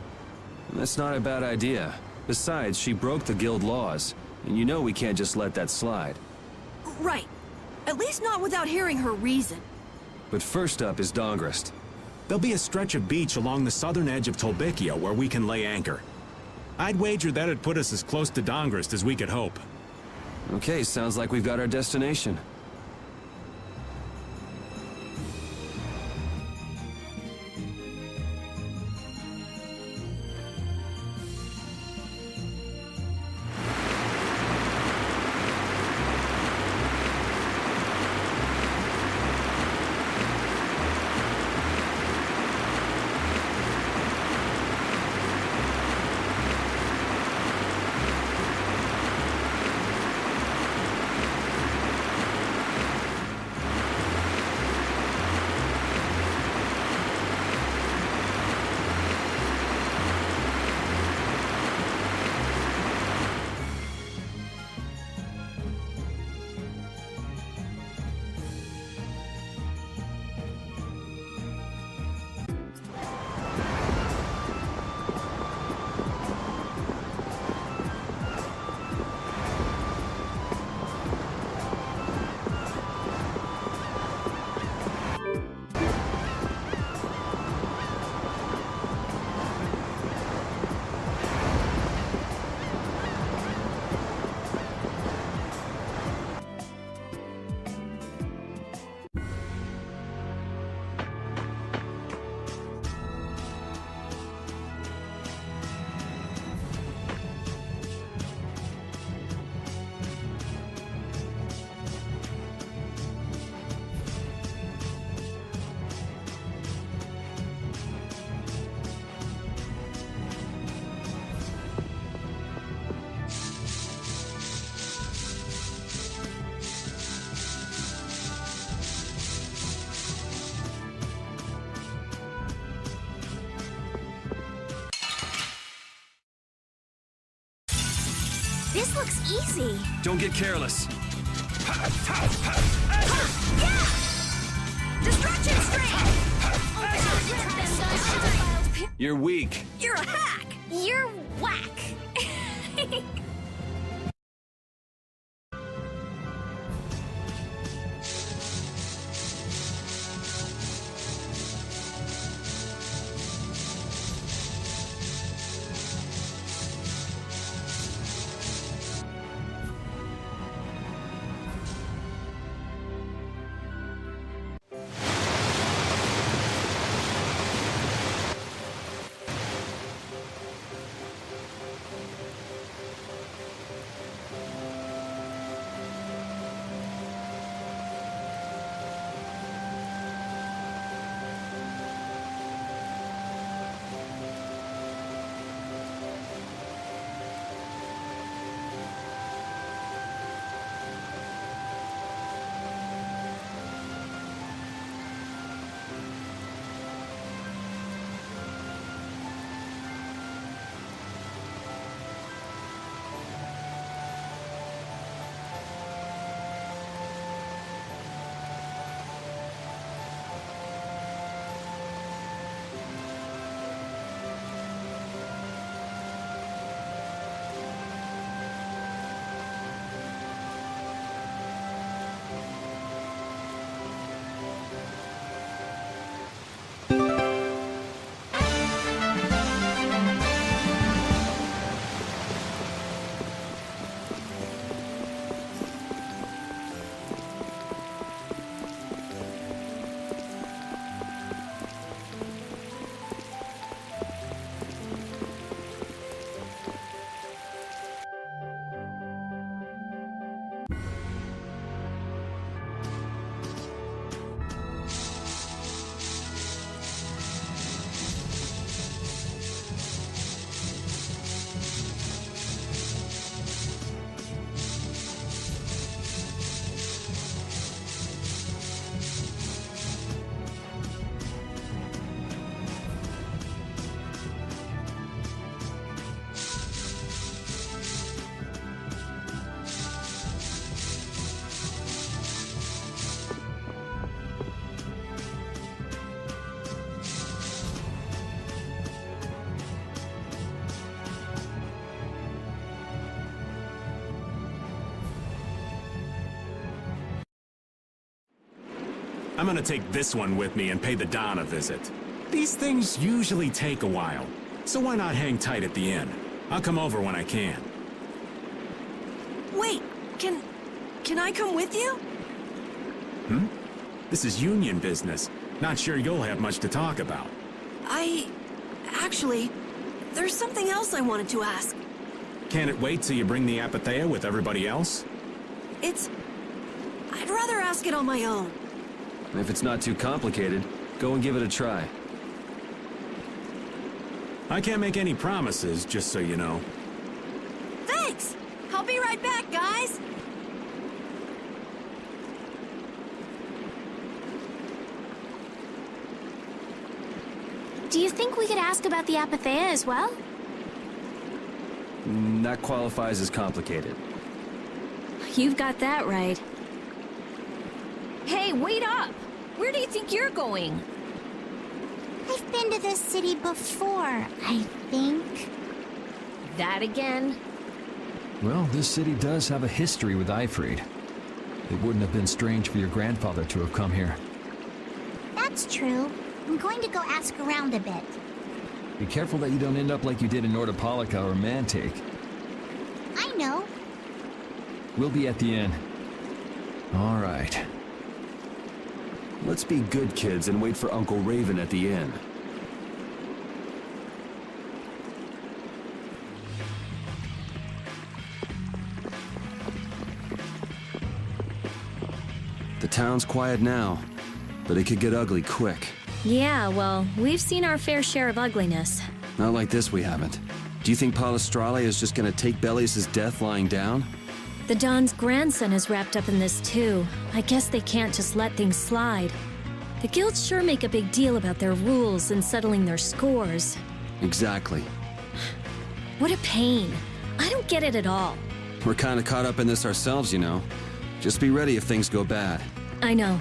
That's not a bad idea. Besides, she broke the guild laws, and you know we can't just let that slide. Right. At least not without hearing her reason. But first up is Dongris. There'll be a stretch of beach along the southern edge of Tolbikia where we can lay anchor. I'd wager that'd put us as close to Dongris as we could hope. Okay, sounds like we've got our destination. This looks easy. Don't get careless. Destruction strain! You're weak. You're a hack! You're whack! I'm gonna take this one with me and pay the Don a visit. These things usually take a while, so why not hang tight at the inn? I'll come over when I can. Wait, can I come with you? This is union business. Not sure you'll have much to talk about. Actually, there's something else I wanted to ask. Can it wait till you bring the Apathea with everybody else? I'd rather ask it on my own. If it's not too complicated, go and give it a try. I can't make any promises, just so you know. Thanks! I'll be right back, guys! Do you think we could ask about the Apathea as well? That qualifies as complicated. You've got that right. Hey, wait up! Where do you think you're going? I've been to this city before, I think. That again? Well, this city does have a history with Ifrid. It wouldn't have been strange for your grandfather to have come here. That's true. I'm going to go ask around a bit. Be careful that you don't end up like you did in Nordopolica or Mantake. I know. We'll be at the inn. All right. Let's be good kids and wait for Uncle Raven at the inn. The town's quiet now, but it could get ugly quick. Yeah, well, we've seen our fair share of ugliness. Not like this we haven't. Do you think Palestrale is just gonna take Belius' death lying down? The Don's grandson is wrapped up in this too. I guess they can't just let things slide. The guilds sure make a big deal about their rules and settling their scores. Exactly. What a pain. I don't get it at all. We're kinda caught up in this ourselves, you know. Just be ready if things go bad. I know.